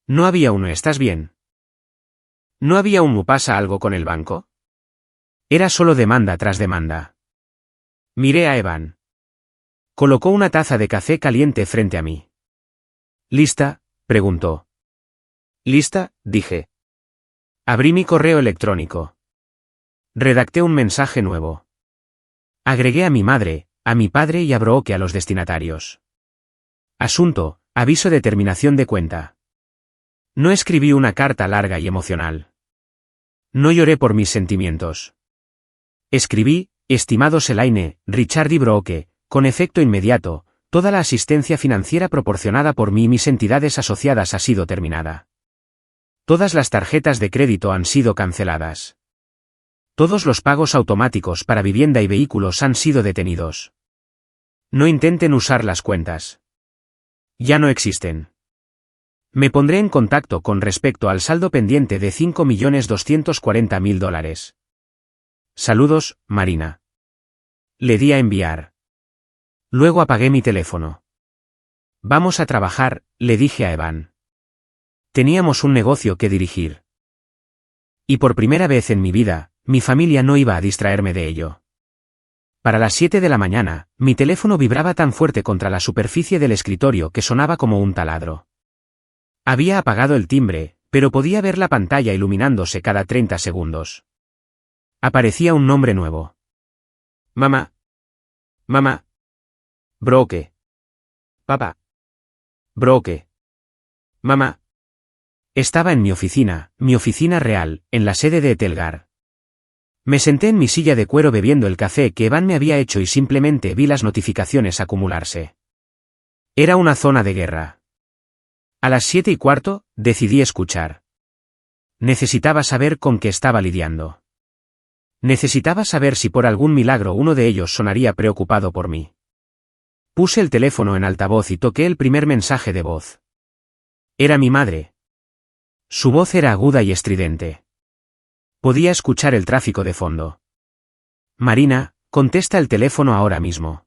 No había uno ¿estás bien? ¿No había un ¿pasa algo con el banco? Era solo demanda tras demanda. Miré a Evan. Colocó una taza de café caliente frente a mí. ¿Lista?, preguntó. ¿Lista?, dije. Abrí mi correo electrónico. Redacté un mensaje nuevo. Agregué a mi madre, a mi padre y a Brooke a los destinatarios. Asunto, aviso de terminación de cuenta. No escribí una carta larga y emocional. No lloré por mis sentimientos. Escribí, estimados Elaine, Richard y Brooke, con efecto inmediato, toda la asistencia financiera proporcionada por mí y mis entidades asociadas ha sido terminada. Todas las tarjetas de crédito han sido canceladas. Todos los pagos automáticos para vivienda y vehículos han sido detenidos. No intenten usar las cuentas. Ya no existen. Me pondré en contacto con respecto al saldo pendiente de $5.240.000. Saludos, Marina. Le di a enviar. Luego apagué mi teléfono. Vamos a trabajar, le dije a Evan. Teníamos un negocio que dirigir. Y por primera vez en mi vida, mi familia no iba a distraerme de ello. Para las 7 de la mañana, mi teléfono vibraba tan fuerte contra la superficie del escritorio que sonaba como un taladro. Había apagado el timbre, pero podía ver la pantalla iluminándose cada 30 segundos. Aparecía un nombre nuevo. Mamá. Mamá. Brooke. Papá. Brooke. Mamá. Estaba en mi oficina real, en la sede de Etelgar. Me senté en mi silla de cuero bebiendo el café que Evan me había hecho y simplemente vi las notificaciones acumularse. Era una zona de guerra. A las 7:15, decidí escuchar. Necesitaba saber con qué estaba lidiando. Necesitaba saber si por algún milagro uno de ellos sonaría preocupado por mí. Puse el teléfono en altavoz y toqué el primer mensaje de voz. Era mi madre. Su voz era aguda y estridente. Podía escuchar el tráfico de fondo. Marina, contesta el teléfono ahora mismo.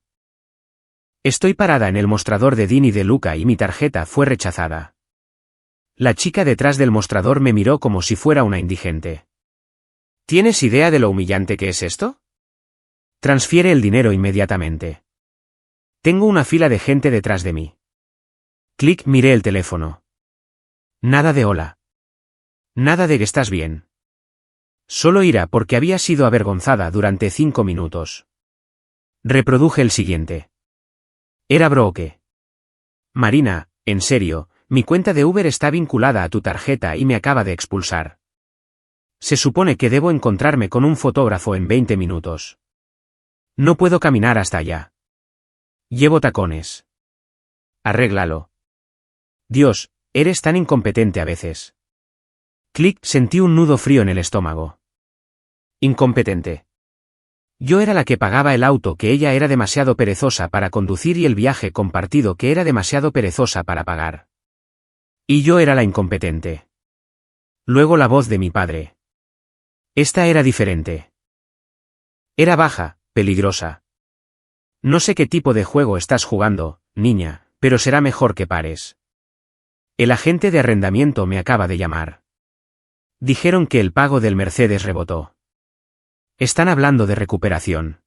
Estoy parada en el mostrador de Dean y de Luca y mi tarjeta fue rechazada. La chica detrás del mostrador me miró como si fuera una indigente. ¿Tienes idea de lo humillante que es esto? Transfiere el dinero inmediatamente. Tengo una fila de gente detrás de mí. Clic, miré el teléfono. Nada de hola. Nada de que estás bien. Solo ira porque había sido avergonzada durante 5 minutos. Reproduje el siguiente. Era Brooke. Marina, en serio, mi cuenta de Uber está vinculada a tu tarjeta y me acaba de expulsar. Se supone que debo encontrarme con un fotógrafo en 20 minutos. No puedo caminar hasta allá. Llevo tacones. Arréglalo. Dios, eres tan incompetente a veces. Clic, sentí un nudo frío en el estómago. Incompetente. Yo era la que pagaba el auto que ella era demasiado perezosa para conducir y el viaje compartido que era demasiado perezosa para pagar. Y yo era la incompetente. Luego la voz de mi padre. Esta era diferente. Era baja, peligrosa. No sé qué tipo de juego estás jugando, niña, pero será mejor que pares. El agente de arrendamiento me acaba de llamar. Dijeron que el pago del Mercedes rebotó. Están hablando de recuperación.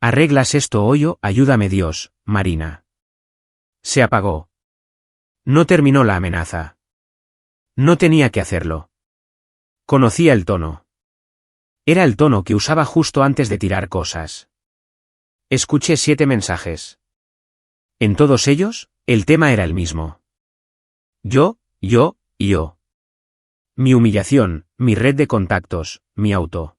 ¿Arreglas esto hoy o ayúdame Dios, Marina? Se apagó. No terminó la amenaza. No tenía que hacerlo. Conocía el tono. Era el tono que usaba justo antes de tirar cosas. Escuché 7 mensajes. En todos ellos, el tema era el mismo. Yo. Mi humillación, mi red de contactos, mi auto.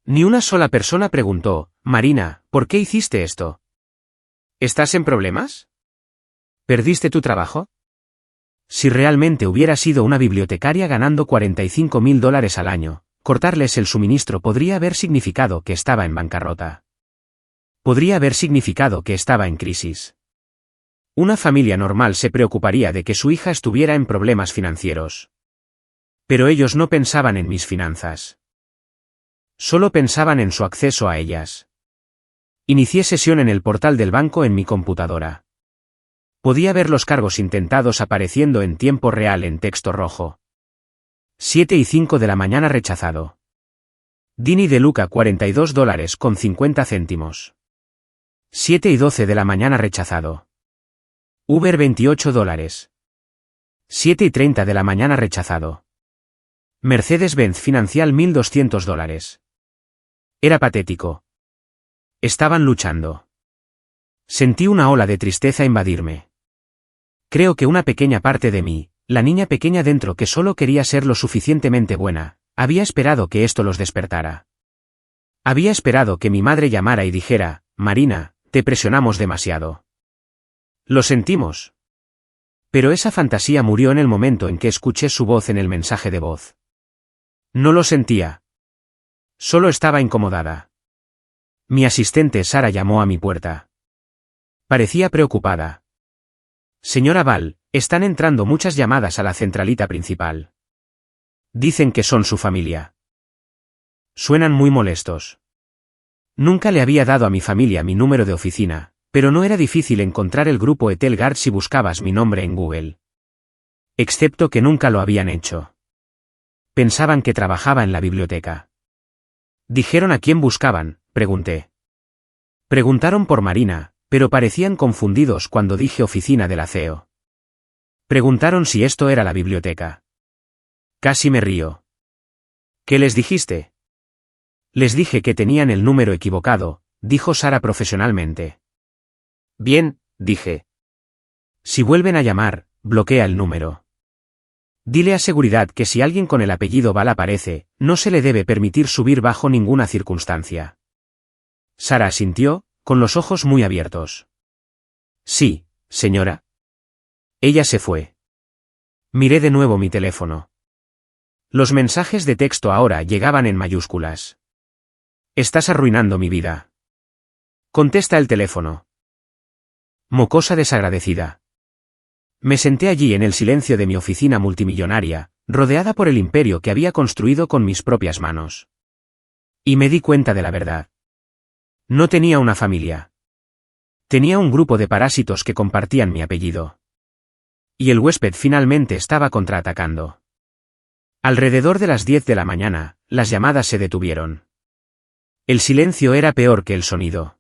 Ni una sola persona preguntó, Marina, ¿por qué hiciste esto? ¿Estás en problemas? ¿Perdiste tu trabajo? Si realmente hubiera sido una bibliotecaria ganando $45,000 al año, cortarles el suministro podría haber significado que estaba en bancarrota. Podría haber significado que estaba en crisis. Una familia normal se preocuparía de que su hija estuviera en problemas financieros. Pero ellos no pensaban en mis finanzas. Solo pensaban en su acceso a ellas. Inicié sesión en el portal del banco en mi computadora. Podía ver los cargos intentados apareciendo en tiempo real en texto rojo. 7:05 de la mañana rechazado. Dini de Luca $42.50. 7:12 de la mañana rechazado. Uber $28. 7:30 de la mañana rechazado. Mercedes-Benz Financial $1,200. Era patético. Estaban luchando. Sentí una ola de tristeza invadirme. Creo que una pequeña parte de mí, la niña pequeña dentro que solo quería ser lo suficientemente buena, había esperado que esto los despertara. Había esperado que mi madre llamara y dijera, Marina, te presionamos demasiado. Lo sentimos. Pero esa fantasía murió en el momento en que escuché su voz en el mensaje de voz. No lo sentía. Solo estaba incomodada. Mi asistente Sara llamó a mi puerta. Parecía preocupada. Señora Val, están entrando muchas llamadas a la centralita principal. Dicen que son su familia. Suenan muy molestos. Nunca le había dado a mi familia mi número de oficina, pero no era difícil encontrar el grupo Etelgard si buscabas mi nombre en Google. Excepto que nunca lo habían hecho. Pensaban que trabajaba en la biblioteca. ¿Dijeron a quién buscaban?, pregunté. Preguntaron por Marina, pero parecían confundidos cuando dije oficina del CEO. Preguntaron si esto era la biblioteca. Casi me río. ¿Qué les dijiste? Les dije que tenían el número equivocado, dijo Sara profesionalmente. Bien, dije. Si vuelven a llamar, bloquea el número. Dile a seguridad que si alguien con el apellido Val aparece, no se le debe permitir subir bajo ninguna circunstancia. Sara asintió, con los ojos muy abiertos. Sí, señora. Ella se fue. Miré de nuevo mi teléfono. Los mensajes de texto ahora llegaban en mayúsculas. Estás arruinando mi vida. Contesta el teléfono. Mocosa desagradecida. Me senté allí en el silencio de mi oficina multimillonaria, rodeada por el imperio que había construido con mis propias manos. Y me di cuenta de la verdad. No tenía una familia. Tenía un grupo de parásitos que compartían mi apellido. Y el huésped finalmente estaba contraatacando. Alrededor de las 10 de la mañana, las llamadas se detuvieron. El silencio era peor que el sonido.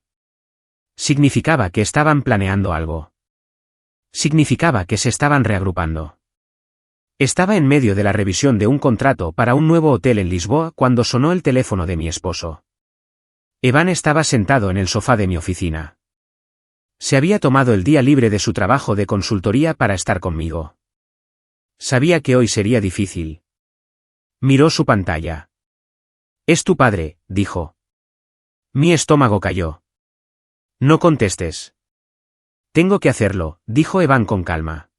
Significaba que estaban planeando algo. Significaba que se estaban reagrupando. Estaba en medio de la revisión de un contrato para un nuevo hotel en Lisboa cuando sonó el teléfono de mi esposo. Evan estaba sentado en el sofá de mi oficina. Se había tomado el día libre de su trabajo de consultoría para estar conmigo. Sabía que hoy sería difícil. Miró su pantalla. Es tu padre, dijo. Mi estómago cayó. No contestes. Tengo que hacerlo, dijo Evan con calma.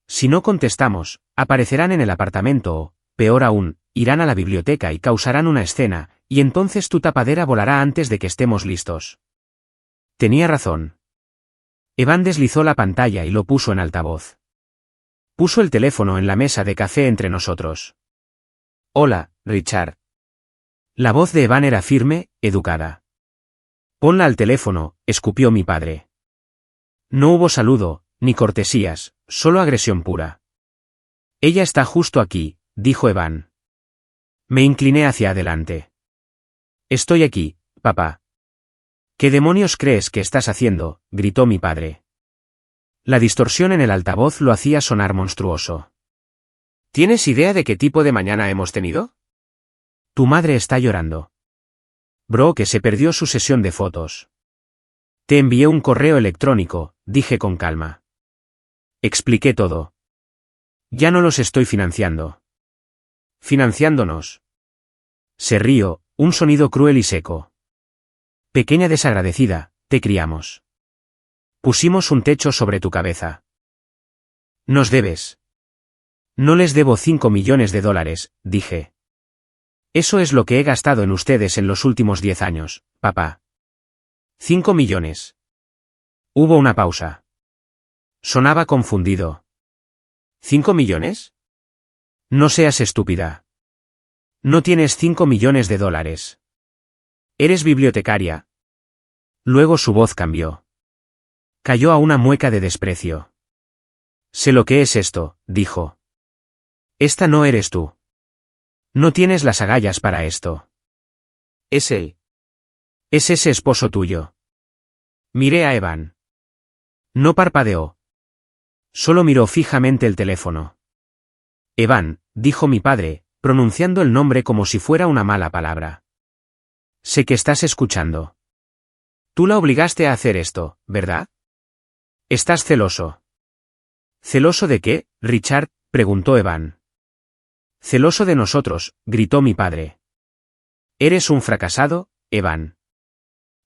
Si no contestamos, aparecerán en el apartamento o, peor aún, irán a la biblioteca y causarán una escena, y entonces tu tapadera volará antes de que estemos listos. Tenía razón. Evan deslizó la pantalla y lo puso en altavoz. Puso el teléfono en la mesa de café entre nosotros. Hola, Richard. La voz de Evan era firme, educada. Ponla al teléfono, escupió mi padre. No hubo saludo, ni cortesías, solo agresión pura. Ella está justo aquí, dijo Evan. Me incliné hacia adelante. Estoy aquí, papá. ¿Qué demonios crees que estás haciendo?, gritó mi padre. La distorsión en el altavoz lo hacía sonar monstruoso. ¿Tienes idea de qué tipo de mañana hemos tenido? Tu madre está llorando. Bro, que se perdió su sesión de fotos. Te envié un correo electrónico, dije con calma. Expliqué todo. Ya no los estoy financiando. Financiándonos. Se rió, un sonido cruel y seco. Pequeña desagradecida, te criamos. Pusimos un techo sobre tu cabeza. Nos debes. No les debo 5 millones de dólares, dije. Eso es lo que he gastado en ustedes en los últimos 10 años, papá. 5 millones. Hubo una pausa. Sonaba confundido. ¿5 millones? No seas estúpida. No tienes 5 millones de dólares. Eres bibliotecaria. Luego su voz cambió. Cayó a una mueca de desprecio. Sé lo que es esto, dijo. Esta no eres tú. No tienes las agallas para esto. Es él. Es ese esposo tuyo. Miré a Evan. No parpadeó. Solo miró fijamente el teléfono. Evan, dijo mi padre, pronunciando el nombre como si fuera una mala palabra. Sé que estás escuchando. Tú la obligaste a hacer esto, ¿verdad? Estás celoso. ¿Celoso de qué, Richard?, preguntó Evan. Celoso de nosotros, gritó mi padre. Eres un fracasado, Evan.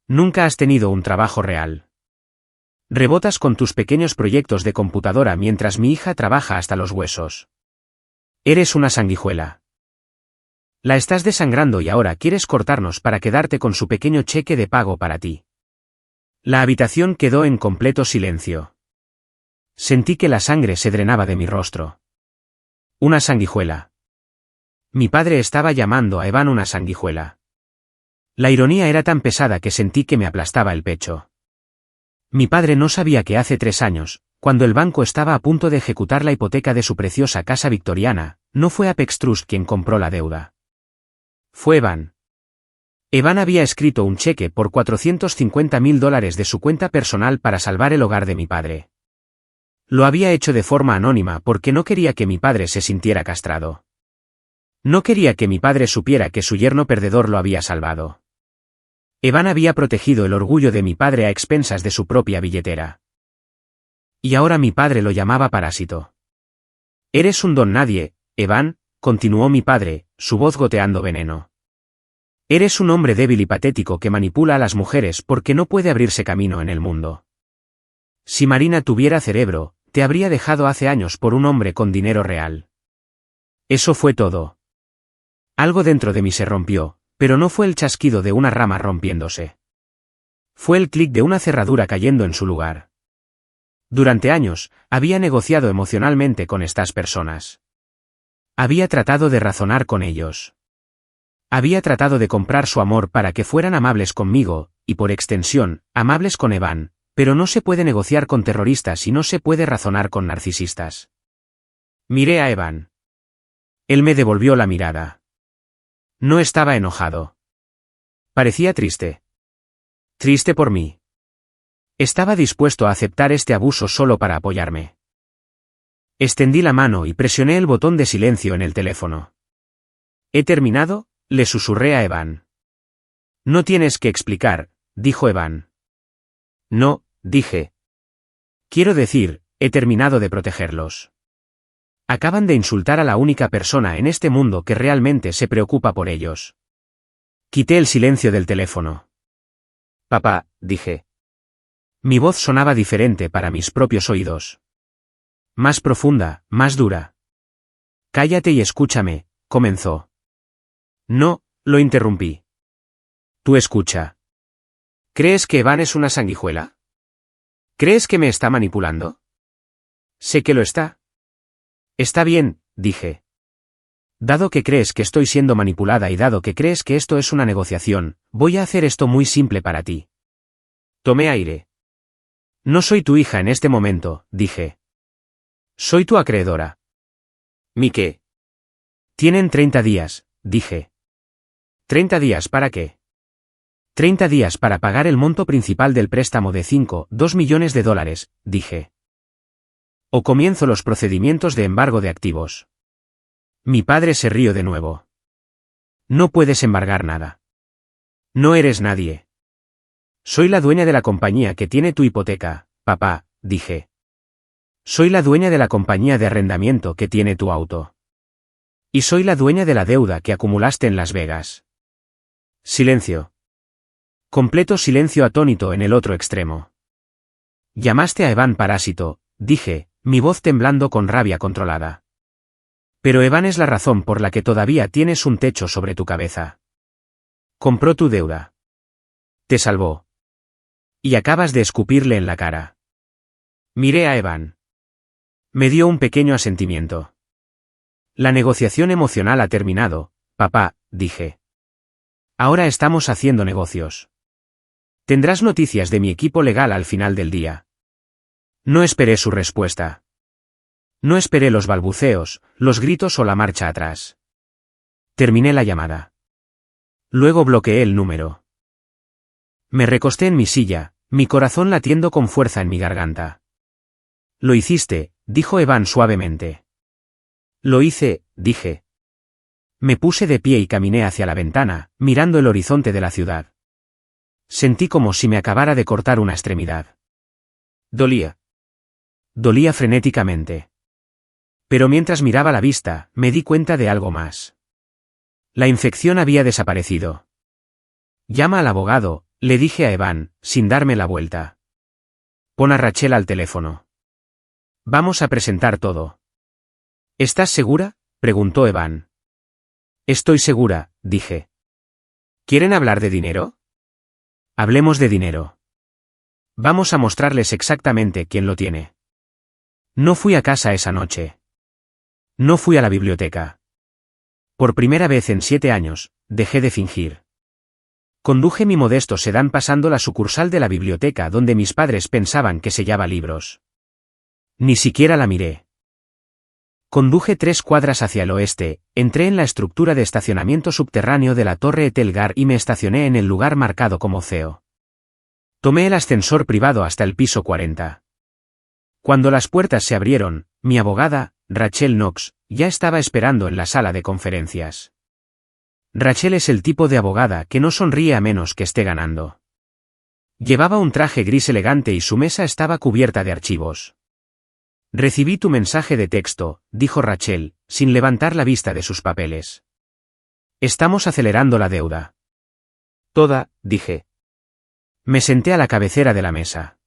Nunca has tenido un trabajo real. Rebotas con tus pequeños proyectos de computadora mientras mi hija trabaja hasta los huesos. Eres una sanguijuela. La estás desangrando y ahora quieres cortarnos para quedarte con su pequeño cheque de pago para ti. La habitación quedó en completo silencio. Sentí que la sangre se drenaba de mi rostro. Una sanguijuela. Mi padre estaba llamando a Evan una sanguijuela. La ironía era tan pesada que sentí que me aplastaba el pecho. Mi padre no sabía que hace 3 años, cuando el banco estaba a punto de ejecutar la hipoteca de su preciosa casa victoriana, no fue Apex Trust quien compró la deuda. Fue Evan. Evan había escrito un cheque por $450.000 de su cuenta personal para salvar el hogar de mi padre. Lo había hecho de forma anónima porque no quería que mi padre se sintiera castrado. No quería que mi padre supiera que su yerno perdedor lo había salvado. Evan había protegido el orgullo de mi padre a expensas de su propia billetera. Y ahora mi padre lo llamaba parásito. Eres un don nadie, Evan, continuó mi padre, su voz goteando veneno. Eres un hombre débil y patético que manipula a las mujeres porque no puede abrirse camino en el mundo. Si Marina tuviera cerebro, te habría dejado hace años por un hombre con dinero real. Eso fue todo. Algo dentro de mí se rompió, pero no fue el chasquido de una rama rompiéndose. Fue el clic de una cerradura cayendo en su lugar. Durante años, había negociado emocionalmente con estas personas. Había tratado de razonar con ellos. Había tratado de comprar su amor para que fueran amables conmigo, y por extensión, amables con Evan, pero no se puede negociar con terroristas y no se puede razonar con narcisistas. Miré a Evan. Él me devolvió la mirada. No estaba enojado. Parecía triste. Triste por mí. Estaba dispuesto a aceptar este abuso solo para apoyarme. Extendí la mano y presioné el botón de silencio en el teléfono. ¿He terminado?, le susurré a Evan. No tienes que explicar, dijo Evan. No, dije. Quiero decir, he terminado de protegerlos. Acaban de insultar a la única persona en este mundo que realmente se preocupa por ellos. Quité el silencio del teléfono. Papá, dije. Mi voz sonaba diferente para mis propios oídos. Más profunda, más dura. Cállate y escúchame, comenzó. No, lo interrumpí. Tú escucha. ¿Crees que Evan es una sanguijuela? ¿Crees que me está manipulando? Sé que lo está. Está bien, dije. Dado que crees que estoy siendo manipulada y dado que crees que esto es una negociación, voy a hacer esto muy simple para ti. Tomé aire. No soy tu hija en este momento, dije. Soy tu acreedora. ¿Mi qué? Tienen 30 días, dije. ¿30 días para qué? 30 días para pagar el monto principal del préstamo de 2 millones de dólares, dije. O comienzo los procedimientos de embargo de activos. Mi padre se rió de nuevo. No puedes embargar nada. No eres nadie. Soy la dueña de la compañía que tiene tu hipoteca, papá, dije. Soy la dueña de la compañía de arrendamiento que tiene tu auto. Y soy la dueña de la deuda que acumulaste en Las Vegas. Silencio. Completo silencio atónito en el otro extremo. Llamaste a Evan parásito, dije, mi voz temblando con rabia controlada. Pero Evan es la razón por la que todavía tienes un techo sobre tu cabeza. Compró tu deuda. Te salvó. Y acabas de escupirle en la cara. Miré a Evan. Me dio un pequeño asentimiento. La negociación emocional ha terminado, papá, dije. Ahora estamos haciendo negocios. Tendrás noticias de mi equipo legal al final del día. No esperé su respuesta. No esperé los balbuceos, los gritos o la marcha atrás. Terminé la llamada. Luego bloqueé el número. Me recosté en mi silla, mi corazón latiendo con fuerza en mi garganta. Lo hiciste, dijo Evan suavemente. Lo hice, dije. Me puse de pie y caminé hacia la ventana, mirando el horizonte de la ciudad. Sentí como si me acabara de cortar una extremidad. Dolía. Dolía frenéticamente. Pero mientras miraba la vista, me di cuenta de algo más. La infección había desaparecido. Llama al abogado, le dije a Evan, sin darme la vuelta. Pon a Rachel al teléfono. Vamos a presentar todo. ¿Estás segura?, preguntó Evan. Estoy segura, dije. ¿Quieren hablar de dinero? Hablemos de dinero. Vamos a mostrarles exactamente quién lo tiene. No fui a casa esa noche. No fui a la biblioteca. Por primera vez en 7 años, dejé de fingir. Conduje mi modesto sedán pasando la sucursal de la biblioteca donde mis padres pensaban que sellaba libros. Ni siquiera la miré. Conduje 3 cuadras hacia el oeste, entré en la estructura de estacionamiento subterráneo de la Torre Etelgar y me estacioné en el lugar marcado como CEO. Tomé el ascensor privado hasta el piso 40. Cuando las puertas se abrieron, mi abogada, Rachel Knox, ya estaba esperando en la sala de conferencias. Rachel es el tipo de abogada que no sonríe a menos que esté ganando. Llevaba un traje gris elegante y su mesa estaba cubierta de archivos. Recibí tu mensaje de texto, dijo Rachel, sin levantar la vista de sus papeles. Estamos acelerando la deuda. Toda, dije. Me senté a la cabecera de la mesa.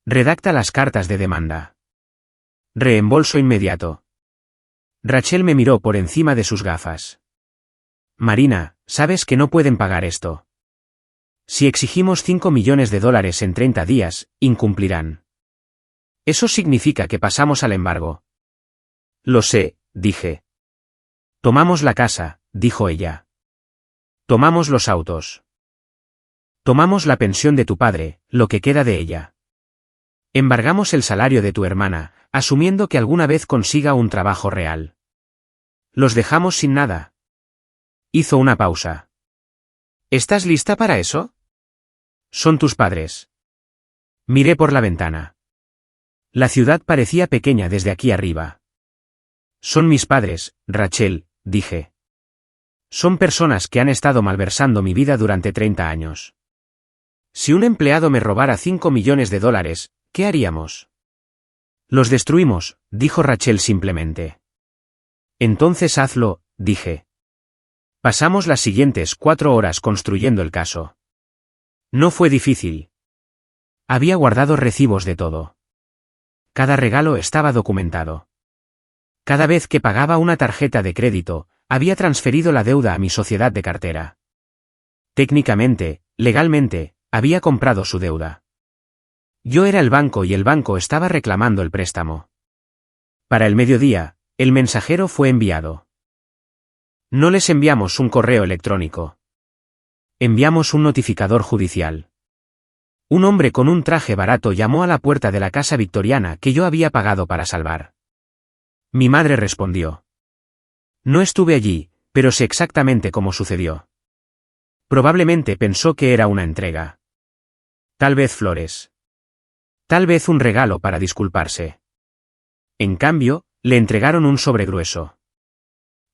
Redacta las cartas de demanda. Reembolso inmediato. Rachel me miró por encima de sus gafas. Marina, sabes que no pueden pagar esto. Si exigimos 5 millones de dólares en 30 días, incumplirán. Eso significa que pasamos al embargo. Lo sé, dije. Tomamos la casa, dijo ella. Tomamos los autos. Tomamos la pensión de tu padre, lo que queda de ella. Embargamos el salario de tu hermana, asumiendo que alguna vez consiga un trabajo real. Los dejamos sin nada. Hizo una pausa. ¿Estás lista para eso? Son tus padres. Miré por la ventana. La ciudad parecía pequeña desde aquí arriba. Son mis padres, Rachel, dije. Son personas que han estado malversando mi vida durante 30 años. Si un empleado me robara 5 millones de dólares, ¿qué haríamos? Los destruimos, dijo Rachel simplemente. Entonces hazlo, dije. Pasamos las siguientes 4 horas construyendo el caso. No fue difícil. Había guardado recibos de todo. Cada regalo estaba documentado. Cada vez que pagaba una tarjeta de crédito, había transferido la deuda a mi sociedad de cartera. Técnicamente, legalmente, había comprado su deuda. Yo era el banco y el banco estaba reclamando el préstamo. Para el mediodía, el mensajero fue enviado. No les enviamos un correo electrónico. Enviamos un notificador judicial. Un hombre con un traje barato llamó a la puerta de la casa victoriana que yo había pagado para salvar. Mi madre respondió. No estuve allí, pero sé exactamente cómo sucedió. Probablemente pensó que era una entrega. Tal vez flores. Tal vez un regalo para disculparse. En cambio, le entregaron un sobre grueso.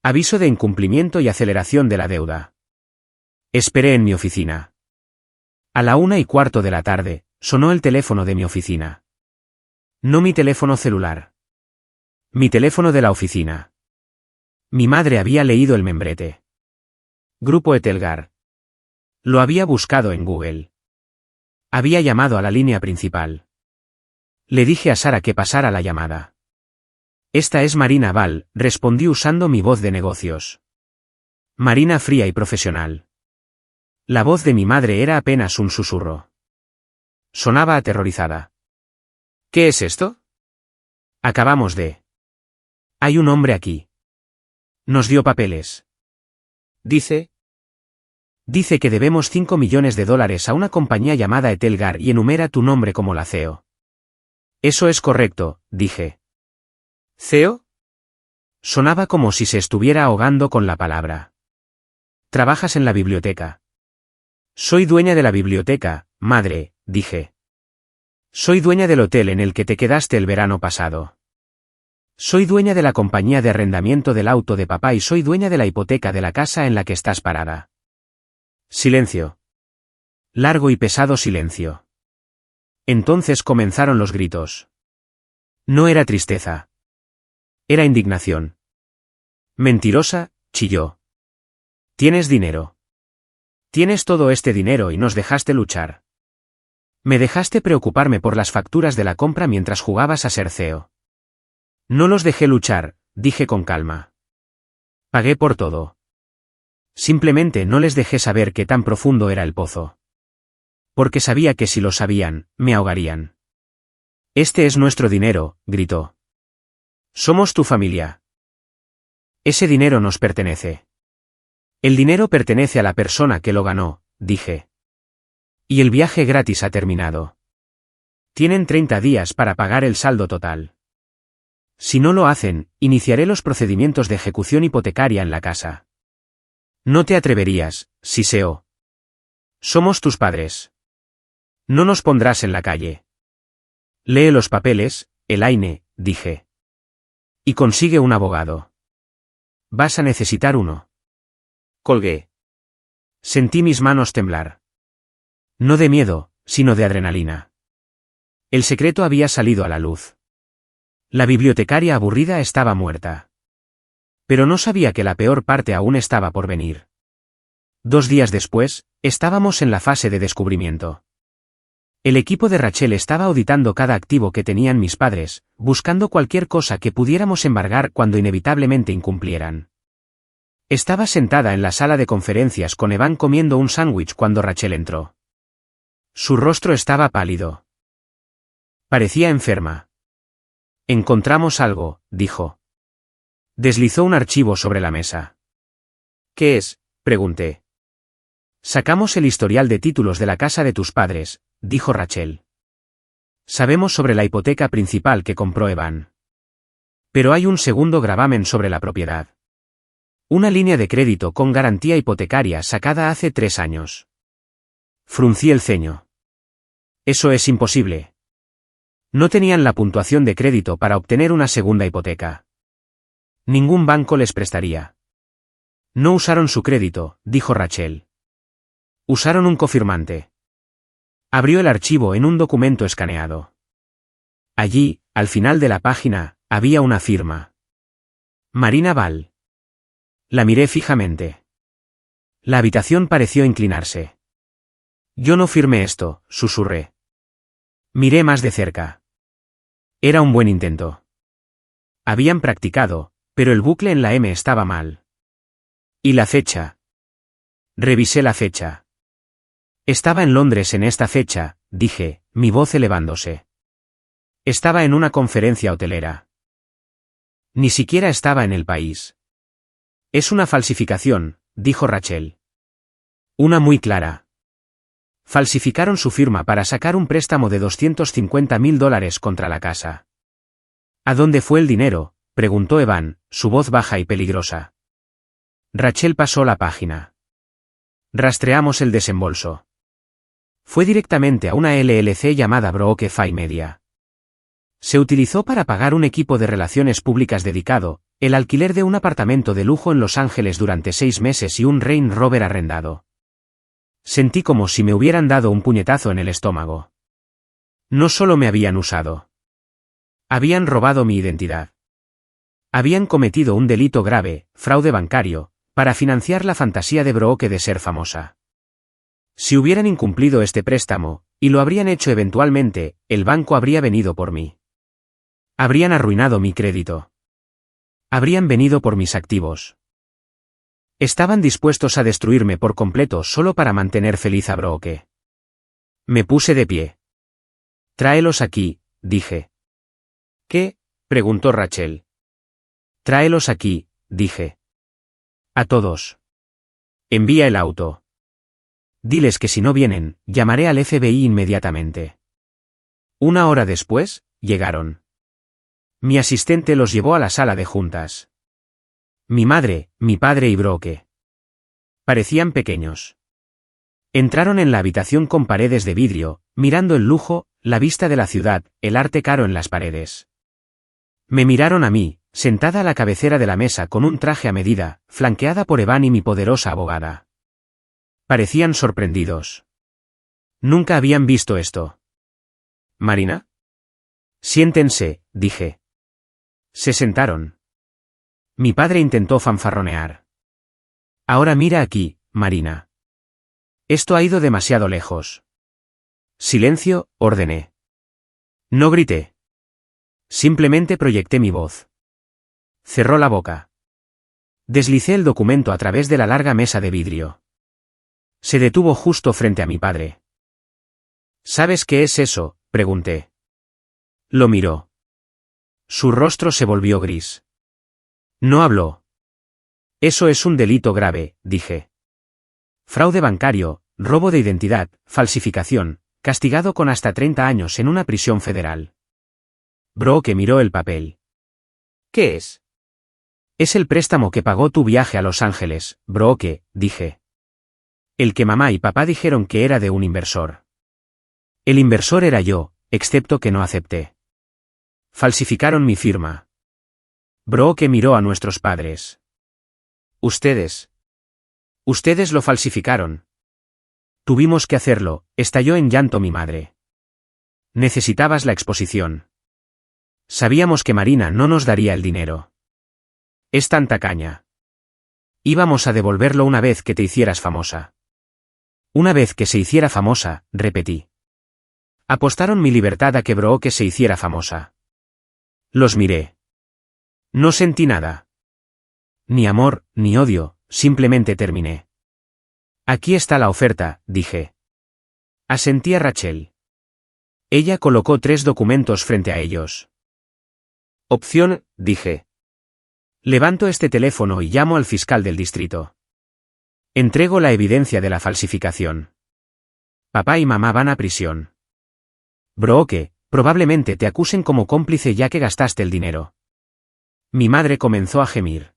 Aviso de incumplimiento y aceleración de la deuda. Esperé en mi oficina. A la 1:15 de la tarde, sonó el teléfono de mi oficina. No mi teléfono celular. Mi teléfono de la oficina. Mi madre había leído el membrete. Grupo Etelgar. Lo había buscado en Google. Había llamado a la línea principal. Le dije a Sara que pasara la llamada. Esta es Marina Val, respondí usando mi voz de negocios. Marina fría y profesional. La voz de mi madre era apenas un susurro. Sonaba aterrorizada. ¿Qué es esto? Acabamos de... Hay un hombre aquí. Nos dio papeles. Dice que debemos $5 millones a una compañía llamada Etelgar y enumera tu nombre como la CEO. Eso es correcto, dije. ¿CEO? Sonaba como si se estuviera ahogando con la palabra. ¿Trabajas en la biblioteca? Soy dueña de la biblioteca, madre, dije. Soy dueña del hotel en el que te quedaste el verano pasado. Soy dueña de la compañía de arrendamiento del auto de papá y soy dueña de la hipoteca de la casa en la que estás parada. Silencio. Largo y pesado silencio. Entonces comenzaron los gritos. No era tristeza. Era indignación. Mentirosa, chilló. Tienes dinero. Tienes todo este dinero y nos dejaste luchar. Me dejaste preocuparme por las facturas de la compra mientras jugabas a ser CEO. No los dejé luchar, dije con calma. Pagué por todo. Simplemente no les dejé saber qué tan profundo era el pozo. Porque sabía que si lo sabían, me ahogarían. Este es nuestro dinero, gritó. Somos tu familia. Ese dinero nos pertenece. El dinero pertenece a la persona que lo ganó, dije. Y el viaje gratis ha terminado. Tienen 30 días para pagar el saldo total. Si no lo hacen, iniciaré los procedimientos de ejecución hipotecaria en la casa. No te atreverías, Siseo. Somos tus padres. No nos pondrás en la calle. Lee los papeles, Elaine, dije. Y consigue un abogado. Vas a necesitar uno. Colgué. Sentí mis manos temblar. No de miedo, sino de adrenalina. El secreto había salido a la luz. La bibliotecaria aburrida estaba muerta. Pero no sabía que la peor parte aún estaba por venir. 2 días después, estábamos en la fase de descubrimiento. El equipo de Rachel estaba auditando cada activo que tenían mis padres, buscando cualquier cosa que pudiéramos embargar cuando inevitablemente incumplieran. Estaba sentada en la sala de conferencias con Evan comiendo un sándwich cuando Rachel entró. Su rostro estaba pálido. Parecía enferma. Encontramos algo, dijo. Deslizó un archivo sobre la mesa. ¿Qué es?, pregunté. Sacamos el historial de títulos de la casa de tus padres, dijo Rachel. Sabemos sobre la hipoteca principal que compró Evan. Pero hay un segundo gravamen sobre la propiedad. Una línea de crédito con garantía hipotecaria sacada hace 3 años. Fruncí el ceño. Eso es imposible. No tenían la puntuación de crédito para obtener una segunda hipoteca. Ningún banco les prestaría. No usaron su crédito, dijo Rachel. Usaron un cofirmante. Abrió el archivo en un documento escaneado. Allí, al final de la página, había una firma. Marina Val. La miré fijamente. La habitación pareció inclinarse. Yo no firmé esto, susurré. Miré más de cerca. Era un buen intento. Habían practicado, pero el bucle en la M estaba mal. ¿Y la fecha? Revisé la fecha. Estaba en Londres en esta fecha, dije, mi voz elevándose. Estaba en una conferencia hotelera. Ni siquiera estaba en el país. Es una falsificación, dijo Rachel. Una muy clara. Falsificaron su firma para sacar un préstamo de $250.000 contra la casa. ¿A dónde fue el dinero?, preguntó Evan, su voz baja y peligrosa. Rachel pasó la página. Rastreamos el desembolso. Fue directamente a una LLC llamada BrokeFi Media. Se utilizó para pagar un equipo de relaciones públicas dedicado, el alquiler de un apartamento de lujo en Los Ángeles durante 6 meses y un Range Rover arrendado. Sentí como si me hubieran dado un puñetazo en el estómago. No solo me habían usado. Habían robado mi identidad. Habían cometido un delito grave, fraude bancario, para financiar la fantasía de Brooke de ser famosa. Si hubieran incumplido este préstamo, y lo habrían hecho eventualmente, el banco habría venido por mí. Habrían arruinado mi crédito. Habrían venido por mis activos. Estaban dispuestos a destruirme por completo solo para mantener feliz a Brooke. Me puse de pie. Tráelos aquí, dije. ¿Qué?, preguntó Rachel. Tráelos aquí, dije. A todos. Envía el auto. Diles que si no vienen, llamaré al FBI inmediatamente. 1 hora después, llegaron. Mi asistente los llevó a la sala de juntas. Mi madre, mi padre y Brooke. Parecían pequeños. Entraron en la habitación con paredes de vidrio, mirando el lujo, la vista de la ciudad, el arte caro en las paredes. Me miraron a mí, sentada a la cabecera de la mesa con un traje a medida, flanqueada por Evan y mi poderosa abogada. Parecían sorprendidos. Nunca habían visto esto. ¿Marina? Siéntense, dije. Se sentaron. Mi padre intentó fanfarronear. Ahora mira aquí, Marina. Esto ha ido demasiado lejos. Silencio, ordené. No grité. Simplemente proyecté mi voz. Cerró la boca. Deslicé el documento a través de la larga mesa de vidrio. Se detuvo justo frente a mi padre. ¿Sabes qué es eso?, pregunté. Lo miró. Su rostro se volvió gris. No habló. Eso es un delito grave, dije. Fraude bancario, robo de identidad, falsificación, castigado con hasta 30 años en una prisión federal. Brooke miró el papel. ¿Qué es? Es el préstamo que pagó tu viaje a Los Ángeles, Brooke, dije. El que mamá y papá dijeron que era de un inversor. El inversor era yo, excepto que no acepté. Falsificaron mi firma. Brooke miró a nuestros padres. Ustedes lo falsificaron. Tuvimos que hacerlo, estalló en llanto mi madre. Necesitabas la exposición. Sabíamos que Marina no nos daría el dinero. Es tan tacaña. Íbamos a devolverlo una vez que te hicieras famosa. Una vez que se hiciera famosa, repetí. Apostaron mi libertad a que Brooke se hiciera famosa. Los miré. No sentí nada. Ni amor, ni odio, simplemente terminé. Aquí está la oferta, dije. Asentí a Rachel. Ella colocó 3 documentos frente a ellos. Opción, dije. Levanto este teléfono y llamo al fiscal del distrito. Entrego la evidencia de la falsificación. Papá y mamá van a prisión. Brooke, probablemente te acusen como cómplice ya que gastaste el dinero. Mi madre comenzó a gemir.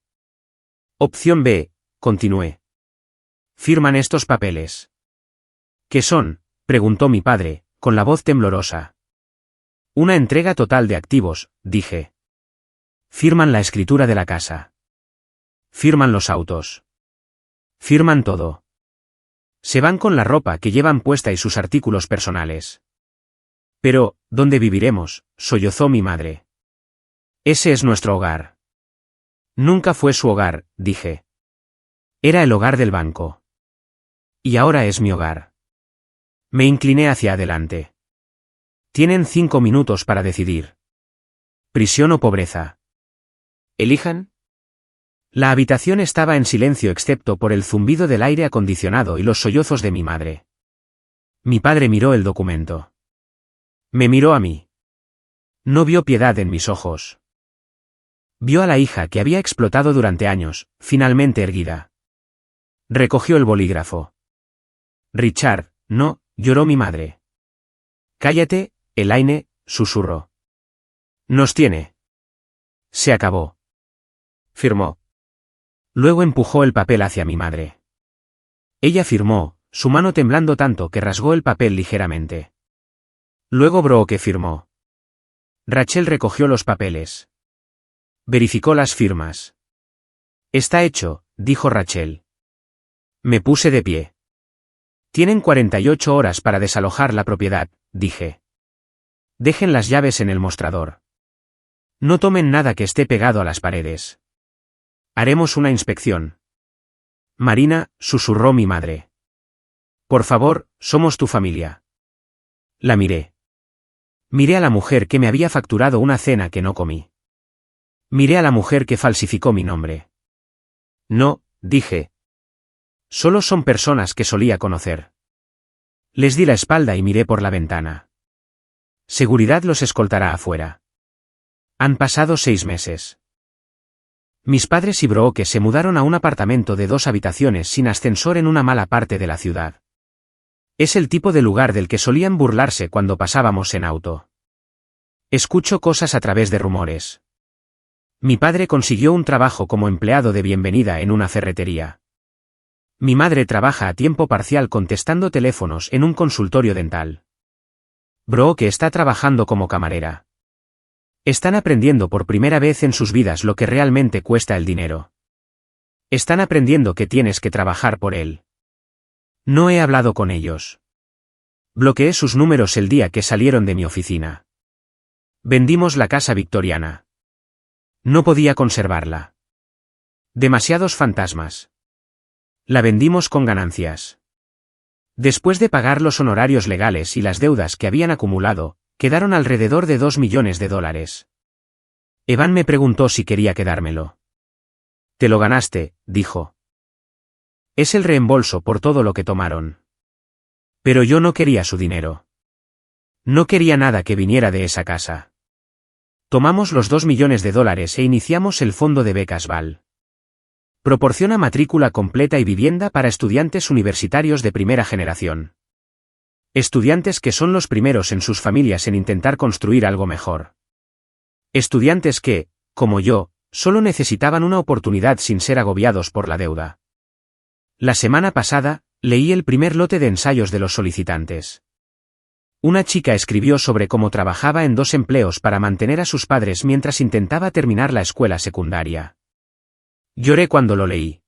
Opción B, continué. Firman estos papeles. ¿Qué son?, preguntó mi padre, con la voz temblorosa. Una entrega total de activos, dije. Firman la escritura de la casa. Firman los autos. Firman todo. Se van con la ropa que llevan puesta y sus artículos personales. Pero, ¿dónde viviremos?, sollozó mi madre. Ese es nuestro hogar. Nunca fue su hogar, dije. Era el hogar del banco. Y ahora es mi hogar. Me incliné hacia adelante. Tienen 5 minutos para decidir. Prisión o pobreza. Elijan. La habitación estaba en silencio excepto por el zumbido del aire acondicionado y los sollozos de mi madre. Mi padre miró el documento. Me miró a mí. No vio piedad en mis ojos. Vio a la hija que había explotado durante años, finalmente erguida. Recogió el bolígrafo. Richard, no, lloró mi madre. Cállate, Elaine, susurró. Nos tiene. Se acabó. Firmó. Luego empujó el papel hacia mi madre. Ella firmó, su mano temblando tanto que rasgó el papel ligeramente. Luego Brooke firmó. Rachel recogió los papeles. Verificó las firmas. Está hecho, dijo Rachel. Me puse de pie. Tienen 48 horas para desalojar la propiedad, dije. Dejen las llaves en el mostrador. No tomen nada que esté pegado a las paredes. Haremos una inspección. Marina, susurró mi madre. Por favor, somos tu familia. La miré. Miré a la mujer que me había facturado una cena que no comí. Miré a la mujer que falsificó mi nombre. No, dije. Solo son personas que solía conocer. Les di la espalda y miré por la ventana. Seguridad los escoltará afuera. Han pasado 6 meses. Mis padres y Brooke se mudaron a un apartamento de 2 habitaciones sin ascensor en una mala parte de la ciudad. Es el tipo de lugar del que solían burlarse cuando pasábamos en auto. Escucho cosas a través de rumores. Mi padre consiguió un trabajo como empleado de bienvenida en una ferretería. Mi madre trabaja a tiempo parcial contestando teléfonos en un consultorio dental. Brooke está trabajando como camarera. Están aprendiendo por primera vez en sus vidas lo que realmente cuesta el dinero. Están aprendiendo que tienes que trabajar por él. No he hablado con ellos. Bloqueé sus números el día que salieron de mi oficina. Vendimos la casa victoriana. No podía conservarla. Demasiados fantasmas. La vendimos con ganancias. Después de pagar los honorarios legales y las deudas que habían acumulado, quedaron alrededor de $2 millones. Evan me preguntó si quería quedármelo. Te lo ganaste, dijo. Es el reembolso por todo lo que tomaron. Pero yo no quería su dinero. No quería nada que viniera de esa casa. Tomamos los $2 millones e iniciamos el fondo de becas Val. Proporciona matrícula completa y vivienda para estudiantes universitarios de primera generación. Estudiantes que son los primeros en sus familias en intentar construir algo mejor. Estudiantes que, como yo, solo necesitaban una oportunidad sin ser agobiados por la deuda. La semana pasada, leí el primer lote de ensayos de los solicitantes. Una chica escribió sobre cómo trabajaba en 2 empleos para mantener a sus padres mientras intentaba terminar la escuela secundaria. Lloré cuando lo leí.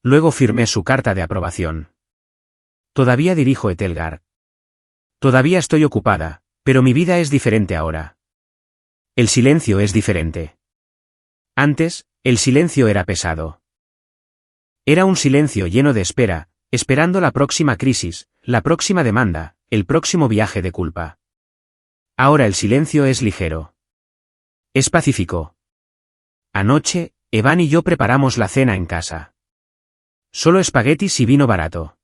Luego firmé su carta de aprobación. Todavía dirijo Etelgar. Todavía estoy ocupada, pero mi vida es diferente ahora. El silencio es diferente. Antes, el silencio era pesado. Era un silencio lleno de espera, esperando la próxima crisis, la próxima demanda, el próximo viaje de culpa. Ahora el silencio es ligero. Es pacífico. Anoche, Evan y yo preparamos la cena en casa. Solo espaguetis y vino barato.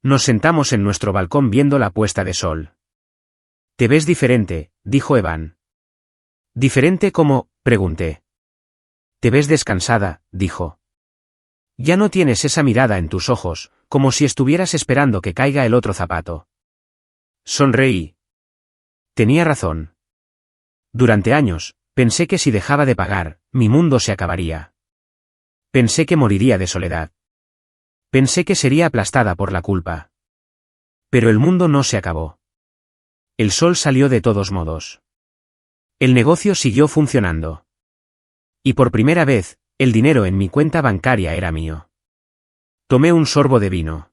Nos sentamos en nuestro balcón viendo la puesta de sol. Te ves diferente, dijo Evan. ¿Diferente cómo?, pregunté. Te ves descansada, dijo. Ya no tienes esa mirada en tus ojos, como si estuvieras esperando que caiga el otro zapato. Sonreí. Tenía razón. Durante años, pensé que si dejaba de pagar, mi mundo se acabaría. Pensé que moriría de soledad. Pensé que sería aplastada por la culpa. Pero el mundo no se acabó. El sol salió de todos modos. El negocio siguió funcionando. Y por primera vez, el dinero en mi cuenta bancaria era mío. Tomé un sorbo de vino.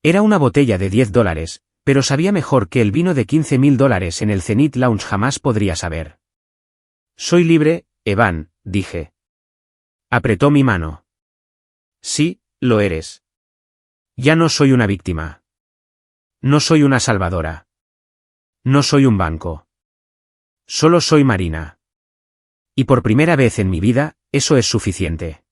Era una botella de $10, pero sabía mejor que el vino de $15,000 en el Zenith Lounge jamás podría saber. Soy libre, Evan, dije. Apretó mi mano. Sí, lo eres. Ya no soy una víctima. No soy una salvadora. No soy un banco. Solo soy Marina. Y por primera vez en mi vida, eso es suficiente.